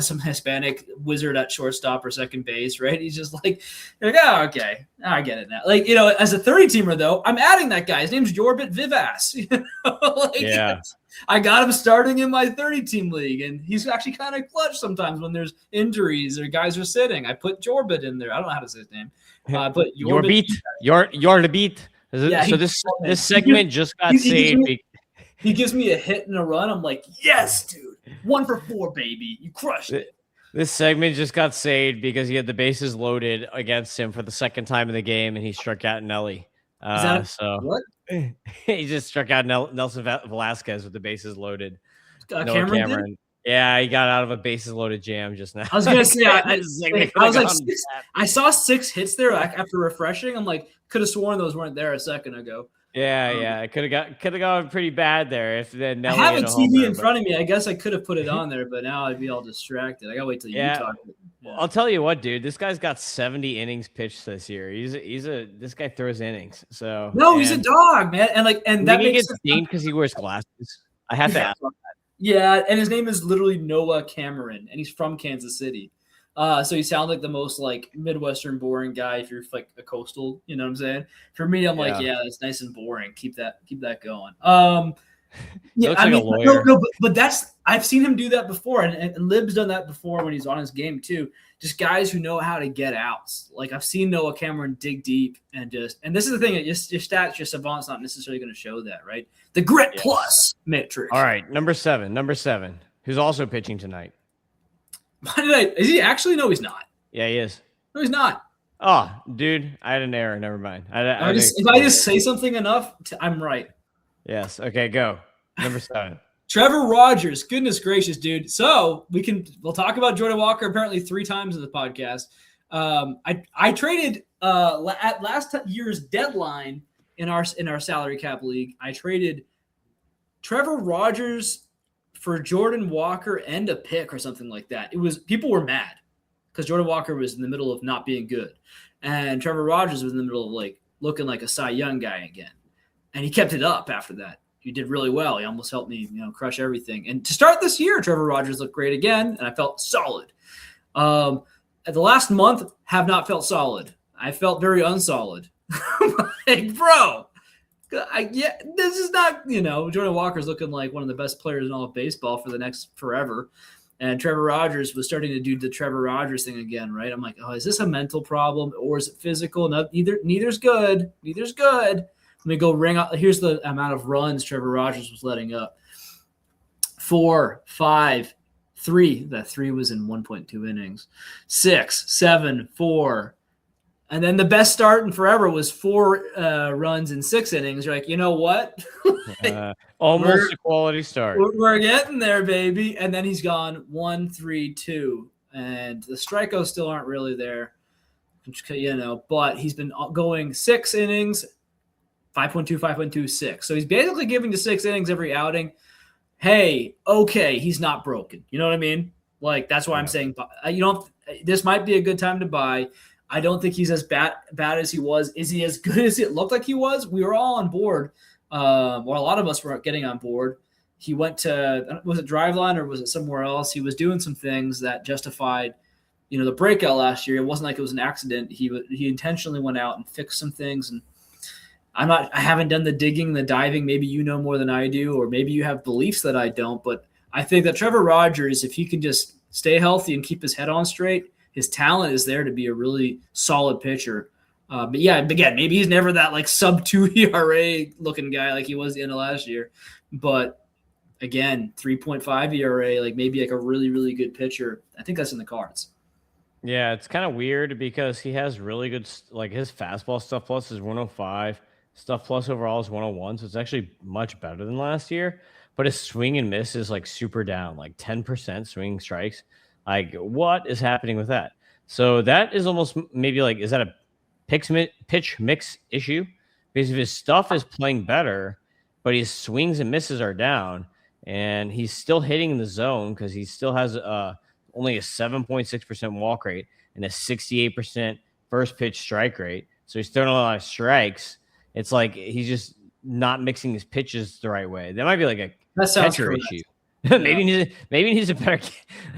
some Hispanic wizard at shortstop or second base, right? He's just like, oh, okay, I get it now. As a 30-teamer though, I'm adding that guy. His name's Jorbit Vivas. I got him starting in my 30-team league, and he's actually kind of clutch sometimes when there's injuries or guys are sitting. I put Jorbit in there. I don't know how to say his name. I put Jorbit. You're the beat. So this segment just got saved. He gives me a hit and a run. I'm like, yes, dude. 1 for 4, baby. You crushed it. This segment just got saved because he had the bases loaded against him for the second time in the game, and he struck out Nelly. What? He just struck out Nelson Velasquez with the bases loaded. Cameron. Yeah, he got out of a bases loaded jam just now. I was gonna say, I saw 6 hits there after refreshing. I'm like, could have sworn those weren't there a second ago. Yeah, it could have gone pretty bad there if then Nelly I have a TV in front of me. I guess I could have put it on there, but now I'd be all distracted. I gotta wait till you talk. Yeah. I'll tell you what, dude. This guy's got 70 innings pitched this year. This guy throws innings. So he's a dog, man. And that makes sense because he wears glasses. I have to ask that. Yeah, and his name is literally Noah Cameron, and he's from Kansas City. So he sounds like the most Midwestern boring guy if you're like a coastal, you know what I'm saying? For me, I'm like, it's nice and boring. Keep that going. But that's I've seen him do that before, and Lib's done that before when he's on his game too. Just guys who know how to get outs. Like I've seen Noah Cameron dig deep and this is the thing. Your stats, your savant's not necessarily going to show that, right? The grit plus metric. All right, number seven, who's also pitching tonight. Is he actually? No, he's not. Yeah, he is. No, he's not. Oh, dude, I had an error. Never mind. If I just say something enough, I'm right. Yes. Okay, go. Number 7. Trevor Rogers. Goodness gracious, dude. So we'll talk about Jordan Walker apparently 3 times in the podcast. I traded at last year's deadline in our salary cap league. I traded Trevor Rogers for Jordan Walker and a pick or something like that. People were mad because Jordan Walker was in the middle of not being good, and Trevor Rogers was in the middle of looking like a Cy Young guy again, and he kept it up after that. He did really well. He almost helped me, crush everything. And to start this year, Trevor Rogers looked great again, and I felt solid. At the last month, have not felt solid. I felt very unsolid. Bro. This is not, Jordan Walker's looking like one of the best players in all of baseball for the next forever. And Trevor Rogers was starting to do the Trevor Rogers thing again, right? I'm like, oh, is this a mental problem or is it physical? No, neither's good. Neither's good. Let me go ring out. Here's the amount of runs Trevor Rogers was letting up. 4, 5, 3. That 3 was in 1.2 innings. 6, 7, 4. And then the best start in forever was 4 runs in 6 innings. You're like, you know what? Almost a quality start. We're getting there, baby. And then he's gone 1, 3, 2. And the strikeouts still aren't really there, but he's been going 6 innings, 5.2, 5.2, 6. So he's basically giving to 6 innings every outing. Hey, okay, he's not broken. You know what I mean? Like that's why I'm saying this might be a good time to buy. I don't think he's as bad as he was. Is he as good as it looked like he was? We were all on board. Or a lot of us were getting on board. He went to, was it Driveline or was it somewhere else? He was doing some things that justified, the breakout last year. It wasn't like it was an accident. He intentionally went out and fixed some things. And I haven't done the digging, the diving. Maybe you know more than I do, or maybe you have beliefs that I don't. But I think that Trevor Rogers, if he can just stay healthy and keep his head on straight, his talent is there to be a really solid pitcher. But again, maybe he's never that like sub 2 ERA looking guy like he was the end of last year. But again, 3.5 ERA, like maybe like a really, really good pitcher. I think that's in the cards. Yeah, it's kind of weird because he has really good, like his fastball stuff plus is 105, stuff plus overall is 101. So it's actually much better than last year. But his swing and miss is like super down, like 10% swinging strikes. Like, what is happening with that? So that is almost maybe like, is that a pitch mix issue? Because if his stuff is playing better, but his swings and misses are down, and he's still hitting in the zone because he still has only a 7.6% walk rate and a 68% first pitch strike rate. So he's throwing a lot of strikes. It's like he's just not mixing his pitches the right way. That might be like a catcher issue. maybe he needs a better.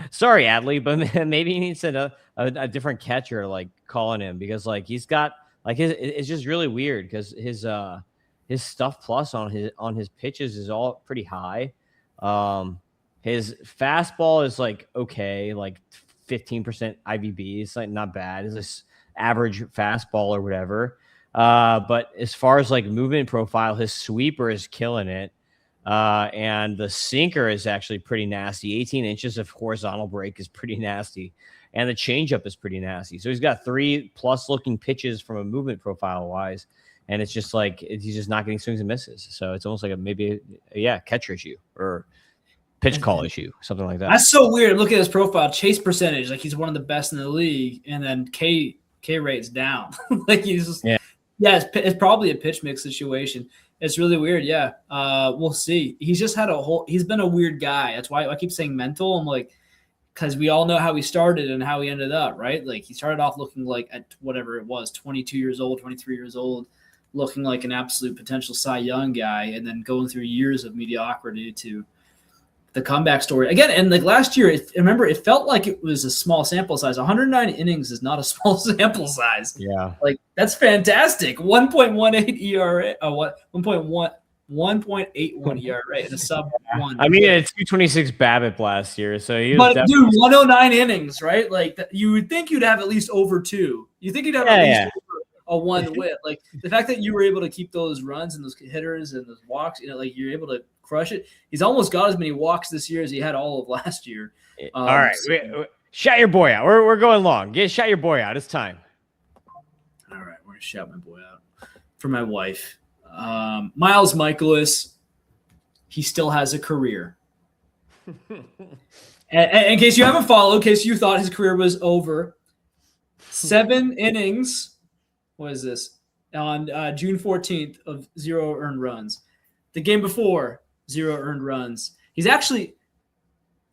Sorry, Adley, but maybe he needs a different catcher like calling him, because like he's got like it's just really weird because his stuff plus on his pitches is all pretty high. His fastball is like okay, like 15% IVB. It's like not bad. It's this average fastball or whatever. But as far as like movement profile, his sweeper is killing it. And the sinker is actually pretty nasty. 18 inches of horizontal break is pretty nasty. And the changeup is pretty nasty. So he's got 3+ looking pitches from a movement profile wise. And it's just like, he's just not getting swings and misses. So it's almost like maybe a catcher issue or pitch call issue, something like that. That's so weird. Look at his profile, chase percentage. Like he's one of the best in the league. And then K rate's down. Like he's just, it's probably a pitch mix situation. It's really weird. Yeah. We'll see. He's just had he's been a weird guy. That's why I keep saying mental. I'm like, because we all know how he started and how he ended up, right? Like he started off looking like at whatever it was, 22 years old, 23 years old, looking like an absolute potential Cy Young guy, and then going through years of mediocrity to the comeback story again. And like last year, remember, it felt like it was a small sample size. 109 innings is not a small sample size. Yeah. Like that's fantastic. 1.18 ERA, 1.81 ERA in a sub one. I mean, it's 226 BABIP last year. So dude, 109 innings, right? Like you would think you'd have at least over 2. You think you'd have at least over a 1 whip. Like the fact that you were able to keep those runs and those hitters and those walks, like you're able to crush it. He's almost got as many walks this year as he had all of last year. All right. Shout your boy out. We're going long. Shout your boy out. It's time. All right. We're going to shout my boy out for my wife. Miles Michaelis, he still has a career. and in case you haven't followed, in case you thought his career was over, 7 innings, what is this, on June 14th of 0 earned runs. The game before, 0 earned runs. He's actually,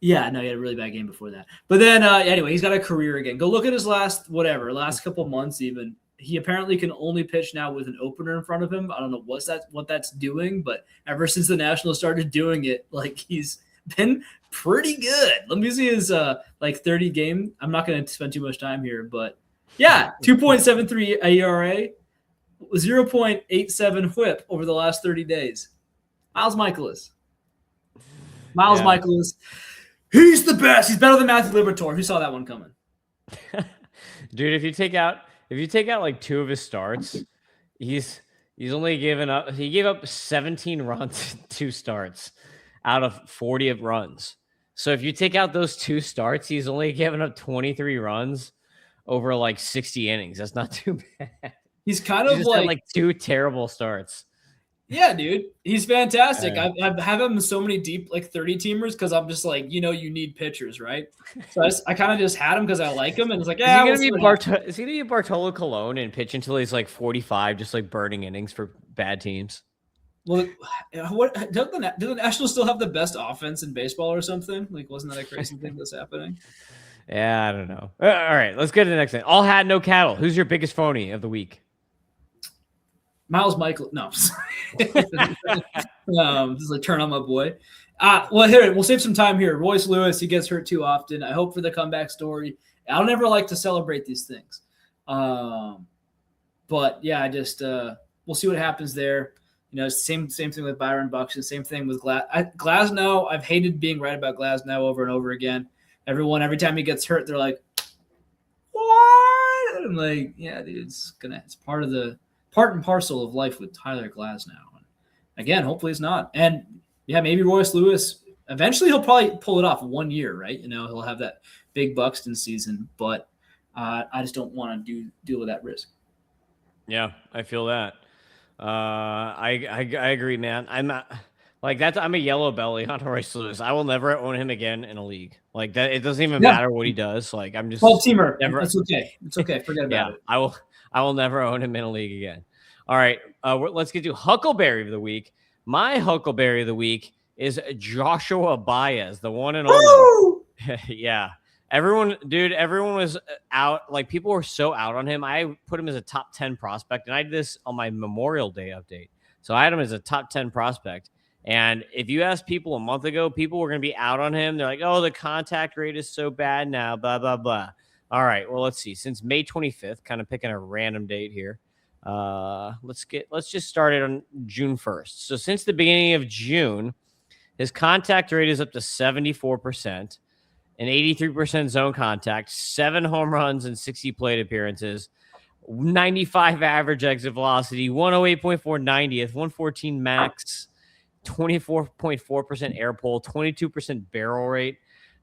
he had a really bad game before that. But then, anyway, he's got a career again. Go look at his last couple months even. He apparently can only pitch now with an opener in front of him. I don't know what that's doing, but ever since the Nationals started doing it, like he's been pretty good. Let me see his 30 game. I'm not going to spend too much time here, but yeah, 2.73 ERA, 0.87 whip over the last 30 days. Miles Michaelis. Michaelis. He's the best. He's better than Matthew Liberatore. Who saw that one coming? Dude, if you take out like 2 of his starts, he's only he gave up 17 runs in 2 starts out of 40 runs. So if you take out those 2 starts, he's only given up 23 runs over like 60 innings. That's not too bad. He's kind of like 2 terrible starts. Yeah, dude. He's fantastic. I have him in so many deep, like 30-teamers because I'm just like, you need pitchers, right? So I kind of just had him because I like him. And it's like, is he going to be Bartolo Colon and pitch until he's like 45, just like burning innings for bad teams? Well, what do the Nationals still have the best offense in baseball or something? Like, wasn't that a crazy thing that's happening? Yeah, I don't know. All right, let's get to the next thing. All hat, no cattle. Who's your biggest phony of the week? Miles Michael. No, just like turn on my boy. Well, here we'll save some time here. Royce Lewis, he gets hurt too often. I hope for the comeback story. I don't ever like to celebrate these things, but yeah, I just we'll see what happens there. Same thing with Byron Buxton. Same thing with Glasnow. I've hated being right about Glasnow over and over again. Every time he gets hurt, they're like, "What?" I'm like, "Yeah, dude, it's part and parcel of life with Tyler Glasnow." And again, hopefully it's not. And yeah, maybe Royce Lewis. Eventually, he'll probably pull it off 1 year, right? He'll have that big Buxton season, but I just don't want to deal with that risk. Yeah, I feel that. I agree, man. I'm not like that. I'm a yellow belly on Royce Lewis. I will never own him again in a league like that. It doesn't even matter what he does. Like I'm just 12-teamer. That's okay. It's okay. Forget about it. I will never own him in a league again. All right, let's get to Huckleberry of the week. My Huckleberry of the week is Joshua Baez, the one and only. Yeah. Everyone was out. Like, people were so out on him. I put him as a top 10 prospect, and I did this on my Memorial Day update. So I had him as a top 10 prospect. And if you asked people a month ago, people were going to be out on him. They're like, oh, the contact rate is so bad now, blah, blah, blah. All right, well, let's see. Since May 25th, kind of picking a random date here. Let's just start it on June 1st. So since the beginning of June, his contact rate is up to 74%. An 83% zone contact, 7 home runs and 60 plate appearances, 95 average exit velocity, 108.4 90th, 114 max, 24.4% air pull, 22% barrel rate.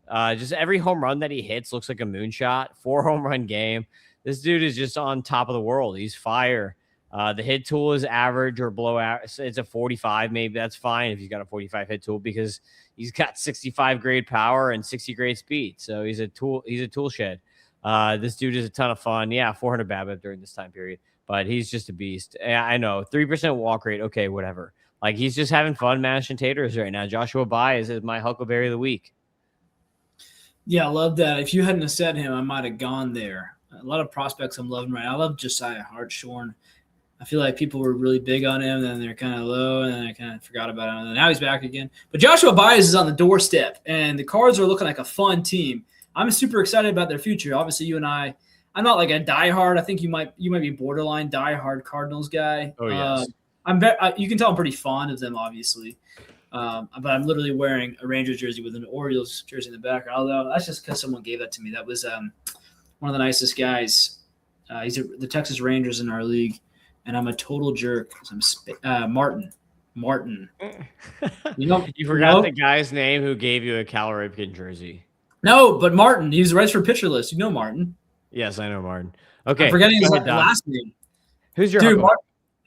Just every home run that he hits looks like a moonshot. 4 home run game. This dude is just on top of the world. He's fire. The hit tool is average or below average. It's a 45, maybe. That's fine if he's got a 45 hit tool because he's got 65 grade power and 60 grade speed. So he's a tool shed. This dude is a ton of fun. Yeah, 400 BABIP during this time period, but he's just a beast. I know 3% walk rate. Okay, whatever. Like, he's just having fun mashing taters right now. Joshua Baez is my Huckleberry of the week. Yeah, I love that. If you hadn't have said him, I might have gone there. A lot of prospects I'm loving right now. I love Josiah Hartshorn. I feel like people were really big on him, then they're kind of low, and then I kind of forgot about him. And now he's back again. But Joshua Baez is on the doorstep, and the Cards are looking like a fun team. I'm super excited about their future. Obviously, you and I'm not like a diehard. I think you might be borderline diehard Cardinals guy. Oh yes. You can tell I'm pretty fond of them, obviously. But I'm literally wearing a Rangers jersey with an Orioles jersey in the background. Although that's just because someone gave that to me. That was one of the nicest guys. He's the Texas Rangers in our league. And I'm a total jerk. I'm Martin. You forgot the guy's name who gave you a Cal Ripken jersey. No, but Martin. He's right for pitcher list. You know Martin. Yes, I know Martin. Okay. I'm forgetting his last name. Who's your dude?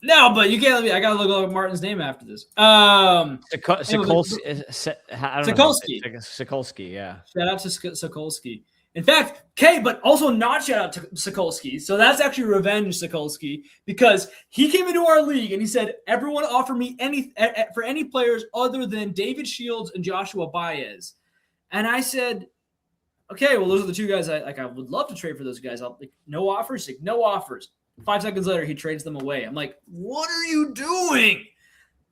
No, but you can't let me. I gotta look up Martin's name after this. Sikolsky. Sikolsky, yeah. Shout out to Sikolsky. In fact, but also not shout out to Sikolsky. So that's actually revenge, Sikolsky, because he came into our league and he said, everyone offer me for any players other than David Shields and Joshua Baez. And I said, okay, well, those are the two guys I would love to trade for those guys. No offers. Like, no offers. 5 seconds later, he trades them away. I'm like, what are you doing?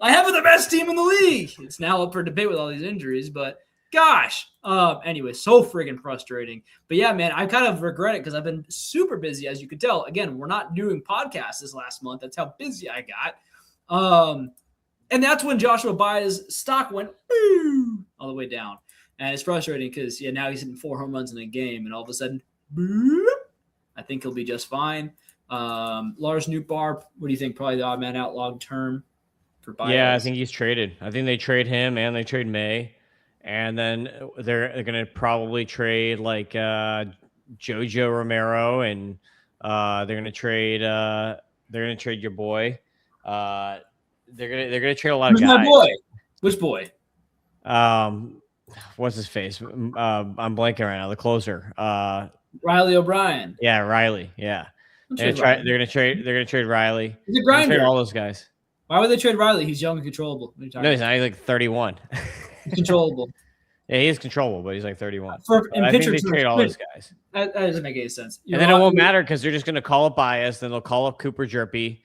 I have the best team in the league. It's now up for debate with all these injuries, but gosh. Anyway, so friggin' frustrating. But yeah, man, I kind of regret it because I've been super busy, as you could tell. Again, we're not doing podcasts this last month. That's how busy I got. And that's when Joshua Baez stock went all the way down. And it's frustrating because, now he's hitting 4 home runs in a game, and all of a sudden, I think he'll be just fine. Lars Nootbaar, what do you think? Probably the odd man out long term for Baez. Yeah, I think he's traded. I think they trade him and they trade May. And then they're going to probably trade like Jojo Romero, and they're going to trade your boy. They're going to trade a lot of guys. My boy? Which boy? What's his face? I'm blanking right now. The closer. Riley O'Brien. Yeah, Riley. Yeah. They're going to trade Riley. He's a grinder. Trade all those guys. Why would they trade Riley? He's young and controllable. What are you talking No, he's about? not. He's like 31. He's controllable. Yeah, he is controllable, but he's like 31. In I think pitcher they terms, trade all those guys. that doesn't make any sense. And then it won't matter because they're just going to call up Bias. Then they'll call up Cooper Jerpy,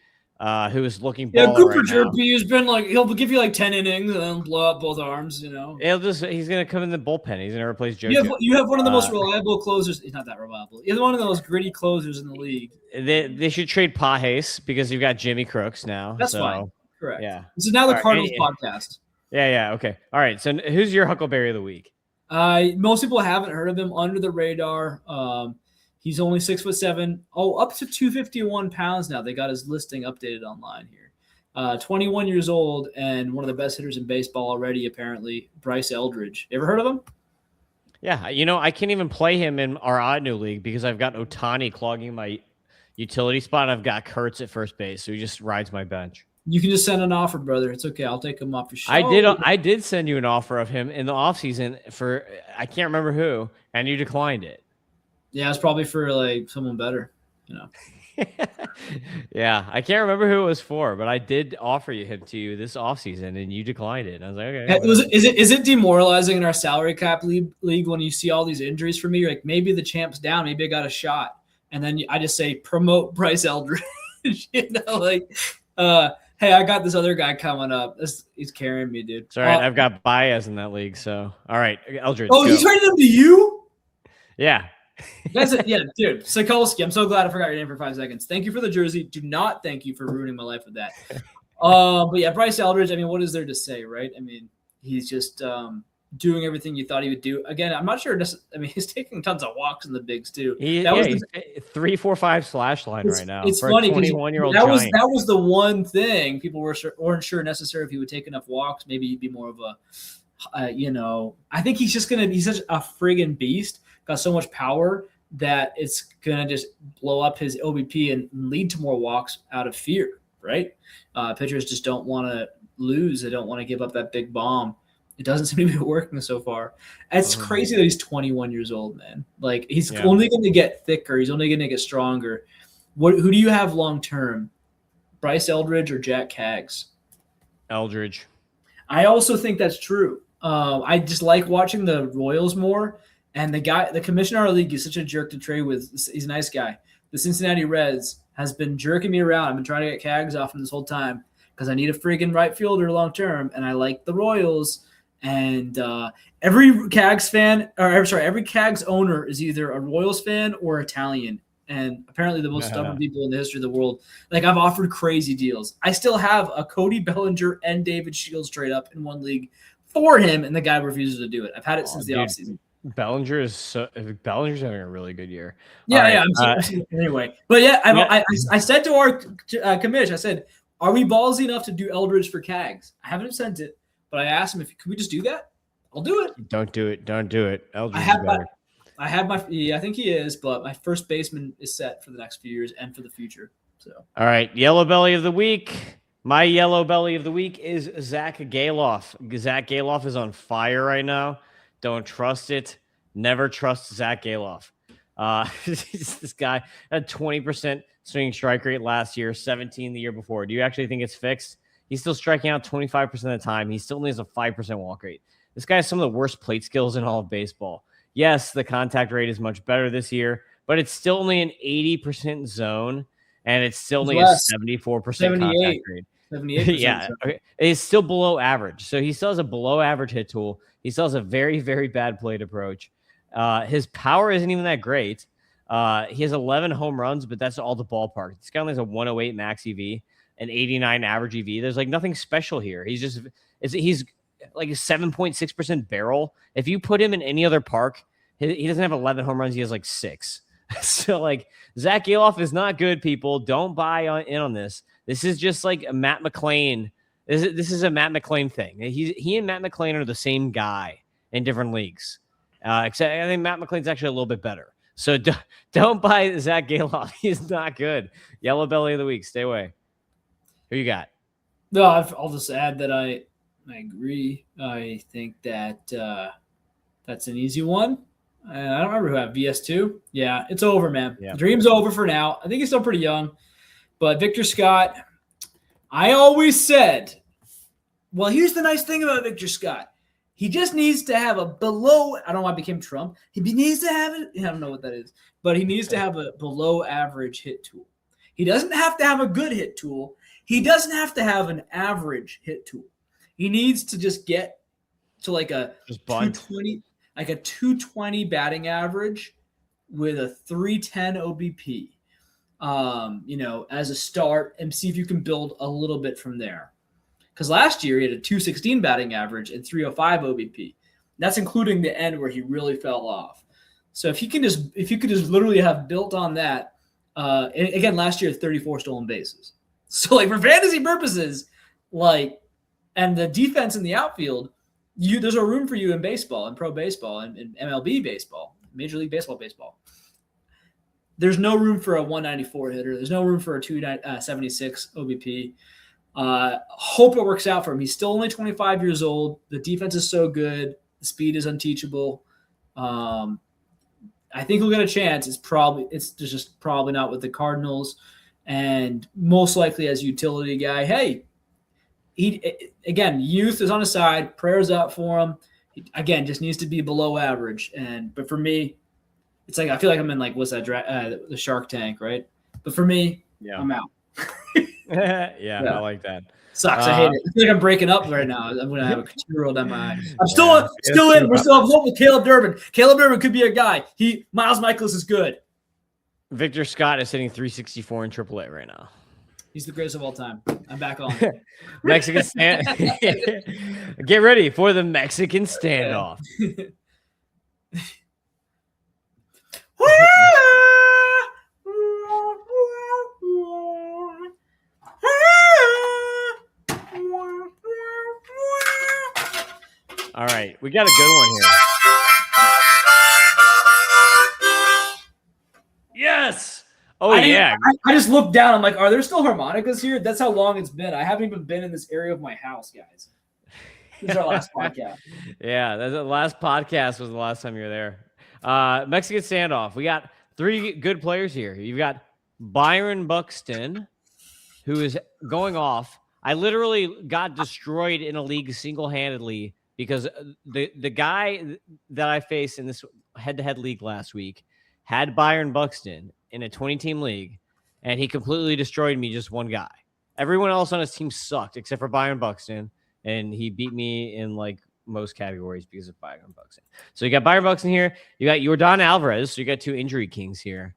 who is looking baller Cooper right now. Jerpy has been like, he'll give you like 10 innings and then blow up both arms, you know. He's going to come in the bullpen. He's going to replace JoJo. You have one of the most reliable closers. He's not that reliable. He's one of the most gritty closers in the league. They should trade Pajes because you've got Jimmy Crooks now. That's fine. Correct. Yeah. This is now the Cardinals podcast. Yeah. Okay. All right. So who's your Huckleberry of the week? Most people haven't heard of him. Under the radar. He's only 6'7". Oh, up to 251 pounds now. They got his listing updated online here. 21 years old and one of the best hitters in baseball already, apparently. Bryce Eldridge. You ever heard of him? Yeah. I can't even play him in our odd new league because I've got Ohtani clogging my utility spot. And I've got Kurtz at first base, so he just rides my bench. You can just send an offer, brother. It's okay. I'll take him off your show. I did send you an offer of him in the offseason for I can't remember who, and you declined it. Yeah, it's probably for like someone better, you know. Yeah, I can't remember who it was for, but I did offer him to you this offseason, and you declined it. And I was like, okay. Is it demoralizing in our salary cap league when you see all these injuries for me? You're like, maybe the champ's down, maybe I got a shot, and then I just say promote Bryce Eldridge. Hey, I got this other guy coming up. He's carrying me, dude. Sorry, I've got Baez in that league. So, all right, Eldridge. Oh, you traded him to you? Yeah. That's it. Yeah, dude. Sikorski. I'm so glad I forgot your name for 5 seconds. Thank you for the jersey. Do not thank you for ruining my life with that. But yeah, Bryce Eldridge. I mean, what is there to say, right? I mean, he's just doing everything you thought he would do. Again, I'm not sure. He's taking tons of walks in the bigs too. He's 3-4-5 slash line right now. It's funny because 21-year-old that was the one thing people weren't sure necessarily if he would take enough walks. Maybe he'd be more of a, I think he's such a friggin' beast. Got so much power that it's gonna just blow up his OBP and lead to more walks out of fear. Right? Pitchers just don't want to lose. They don't want to give up that big bomb. It doesn't seem to be working so far. It's crazy that he's 21 years old, man. Like he's only going to get thicker. He's only going to get stronger. Who do you have long term? Bryce Eldridge or Jack Caggs? Eldridge. I also think that's true. I just like watching the Royals more. And the commissioner of our league is such a jerk to trade with. He's a nice guy. The Cincinnati Reds has been jerking me around. I've been trying to get Caggs off him this whole time because I need a friggin' right fielder long term, and I like the Royals. And every Caggs owner is either a Royals fan or Italian. And apparently the most stubborn people in the history of the world. Like I've offered crazy deals. I still have a Cody Bellinger and David Shields trade up in one league for him, and the guy refuses to do it. I've had it since the offseason. Bellinger's having a really good year. Yeah. Anyway, but yeah, I said to our commish, I said, are we ballsy enough to do Eldridge for Caggs? I haven't sent it, but I asked him if could we just do that? I'll do it. Don't do it. Eldridge I think he is, but my first baseman is set for the next few years and for the future. So all right, yellow belly of the week. My yellow belly of the week is Zach Galoff. Zach Galoff is on fire right now. Don't trust it. Never trust Zach Galoff. This guy had 20% swinging strike rate last year, 17 the year before. Do you actually think it's fixed? He's still striking out 25% of the time. He still only has a 5% walk rate. This guy has some of the worst plate skills in all of baseball. Yes, the contact rate is much better this year, but it's still only an 80% zone, and it's still only a 74% contact rate. 78%. Yeah, okay. It's still below average. So he still has a below average hit tool. He still has a very, very bad plate approach. His power isn't even that great. He has 11 home runs, but that's all the ballpark. This guy only has a 108 max EV, an 89 average EV. There's like nothing special here. He's like a 7.6% barrel. If you put him in any other park, he doesn't have 11 home runs. He has like 6. So like Zach Galoff is not good, people. Don't buy in on this. This is just like a Matt McClain. This is a Matt McClain thing. He and Matt McClain are the same guy in different leagues. Except I think Matt McClain's actually a little bit better. So don't buy Zach Galoff. He's not good. Yellow belly of the week. Stay away. Who you got? No, I'll just add that I agree. I think that that's an easy one. I don't remember who had VS2. Yeah, it's over, man. Yeah. The dream's over for now. I think he's still pretty young. But Victor Scott, I always said, well, here's the nice thing about Victor Scott. He just needs to have a below, I don't know why I became Trump. He needs to have it. I don't know what that is, but he needs to have a below average hit tool. He doesn't have to have a good hit tool. He doesn't have to have an average hit tool. He needs to just get to like a 220, like a 220 batting average with a 310 OBP. As a start, and see if you can build a little bit from there. Because last year he had a 216 batting average and 305 OBP. That's including the end where he really fell off. So if you could just literally have built on that, and again, last year 34 stolen bases. So like for fantasy purposes, like, and the defense in the outfield, there's a room for you in baseball, in pro baseball, and in MLB baseball, Major League Baseball. There's no room for a 194 hitter. There's no room for a 276 OBP. Hope it works out for him. He's still only 25 years old. The defense is so good. The speed is unteachable. I think he'll get a chance. It's just probably not with the Cardinals, and most likely as a utility guy. Hey, youth is on his side. Prayers out for him. He, again, just needs to be below average. But for me, it's like I feel like I'm in like what's that the Shark Tank, right? But for me, I'm out. yeah, I like that. Sucks. I hate it. I feel like I'm breaking up right now. I'm gonna have a 2-year-old on my eye. I'm still in. We're still hope with Caleb Durbin. Caleb Durbin could be a guy. Miles Michaelis is good. Victor Scott is hitting 364 in AAA right now. He's the greatest of all time. I'm back on. Mexican stand. Get ready for the Mexican standoff. All right, we got a good one here. Yes. Oh, yeah. I just looked down. I'm like, are there still harmonicas here? That's how long it's been. I haven't even been in this area of my house, guys. This is our last podcast. Yeah, the last podcast was the last time you were there. Mexican standoff. We got 3 good players here. You've got Byron Buxton, who is going off. I literally got destroyed in a league single-handedly because the guy that I faced in this head-to-head league last week had Byron Buxton in a 20-team league, and he completely destroyed me, just one guy. Everyone else on his team sucked except for Byron Buxton, and he beat me in like most categories because of Byron Buxton. So you got Byron Buxton here. You got Yordan Alvarez. So you got 2 injury kings here.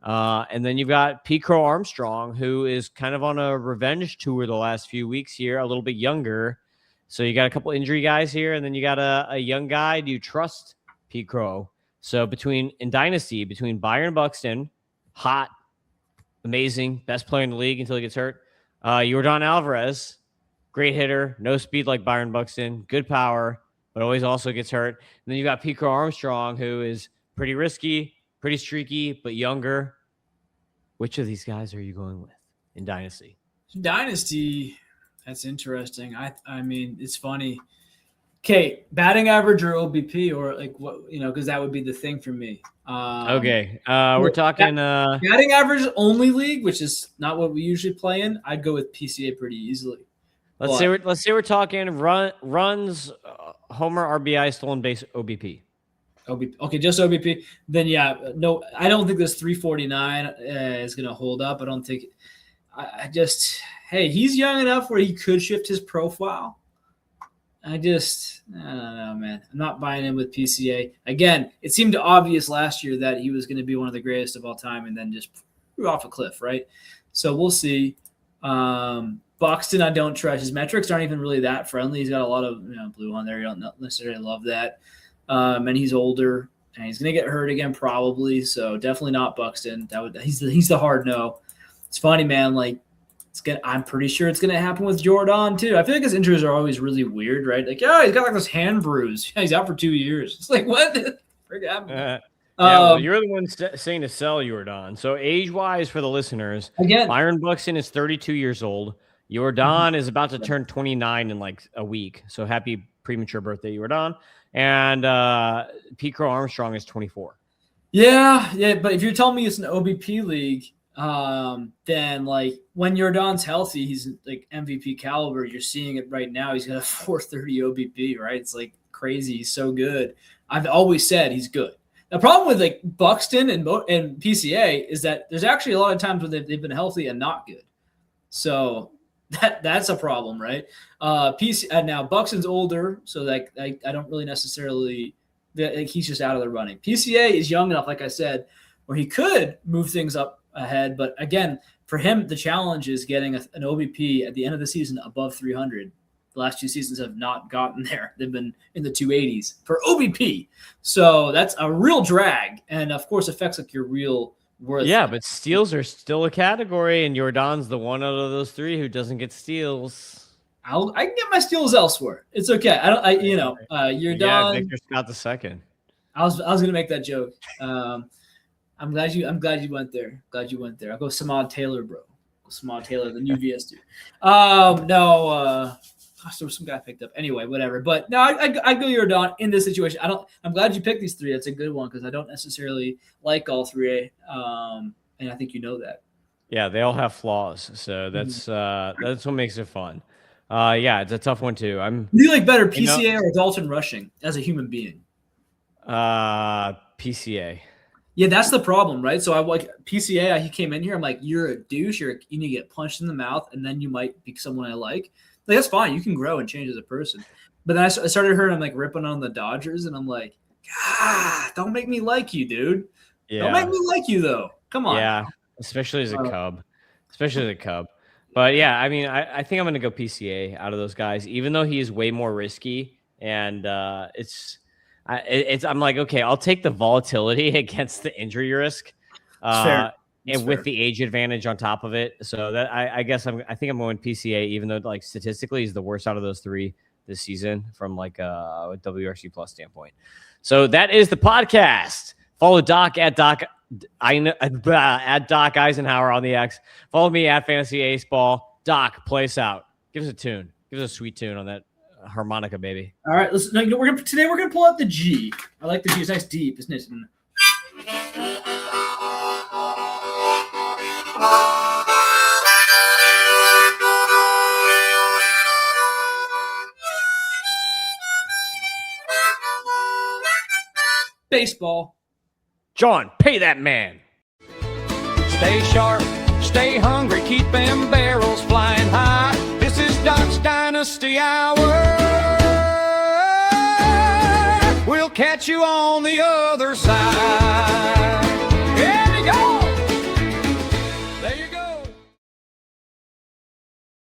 And then you've got Pete Crow Armstrong, who is kind of on a revenge tour the last few weeks here, a little bit younger. So you got a couple injury guys here, and then you got a young guy. Do you trust Pete Crow? So in Dynasty, between Byron Buxton, hot, amazing, best player in the league until he gets hurt. Yordan Alvarez, great hitter, no speed like Byron Buxton, good power, but always also gets hurt. And then you got Pete Crow Armstrong, who is pretty risky, pretty streaky, but younger. Which of these guys are you going with in Dynasty? Dynasty, that's interesting. I mean, it's funny. Okay, batting average or OBP, or like what, because that would be the thing for me. Okay, we're talking batting average only league, which is not what we usually play in. I'd go with PCA pretty easily. Let's say we're talking runs, homer, RBI, stolen base, OBP. Okay, just OBP. Then no, I don't think this 349 is going to hold up. I don't think. He's young enough where he could shift his profile. I don't know, man. I'm not buying in with PCA. Again, it seemed obvious last year that he was going to be one of the greatest of all time, and then just threw off a cliff, right? So we'll see. Buxton, I don't trust. His metrics aren't even really that friendly. He's got a lot of blue on there. You don't necessarily love that. And he's older, and he's going to get hurt again probably. So definitely not Buxton. He's the hard no. It's funny, man. Like I'm pretty sure it's going to happen with Jordan too. I feel like his injuries are always really weird, right? Like, he's got like this hand bruise. He's out for 2 years. It's like, what the frick happened? You're the one saying to sell Jordan. So age-wise for the listeners, again, Byron Buxton is 32 years old. Jordan is about to turn 29 in like a week. So happy premature birthday, Jordan. And Pete Crow Armstrong is 24. Yeah. But if you're telling me it's an OBP league, then like when Jordan's healthy, he's like MVP caliber. You're seeing it right now. He's got a 430 OBP, right? It's like crazy. He's so good. I've always said he's good. The problem with like Buxton and PCA is that there's actually a lot of times when they've been healthy and not good. So that's a problem, right? Now Buxton's older, so like I don't really necessarily he's just out of the running. PCA is young enough, like I said, where he could move things up ahead. But again, for him, the challenge is getting an OBP at the end of the season above 300. The last 2 seasons have not gotten there. They've been in the 280s for OBP. So that's a real drag. And of course, affects like your real worth. Yeah, but steals are still a category, and Jordan's the one out of those 3 who doesn't get steals. I can get my steals elsewhere. It's okay. You're done. Victor Scott the second. I was gonna make that joke. I'm glad you went there. Glad you went there. I'll go Samad Taylor, bro. Samad Taylor, the new VS2. Gosh, there was some guy picked up. Anyway, whatever. But no, I go Jordan in this situation. I'm glad you picked these 3. That's a good one because I don't necessarily like all 3. And I think you know that. Yeah, they all have flaws, so that's what makes it fun. Yeah, it's a tough one too. Do you like better PCA or Dalton Rushing as a human being? PCA. Yeah, that's the problem, right? So I like PCA. He came in here. I'm like, you're a douche. You need to get punched in the mouth, and then you might be someone I like. Like that's fine. You can grow and change as a person. But then I started hearing him like ripping on the Dodgers, and I'm like, don't make me like you, dude. Yeah. Don't make me like you though. Come on. Yeah, especially as a Cub. But yeah, I mean, I think I'm going to go PCA out of those guys, even though he is way more risky. And I'm like, okay, I'll take the volatility against the injury risk, and with the age advantage on top of it. So that I guess I think I'm going PCA, even though like statistically he's the worst out of those 3 this season from like a WRC plus standpoint. So that is the podcast. Follow Doc at Doc Eisenhower on the X. Follow me at Fantasy Ace Ball. Doc, play us out. Give us a tune. Give us a sweet tune on that harmonica, baby. All right, listen. Today we're gonna pull out the G. I like the G. It's nice deep, isn't it? Baseball. John, pay that man. Stay sharp, stay hungry, keep them barrels flying high. This is Doc's Dynasty Hour. We'll catch you on the other side.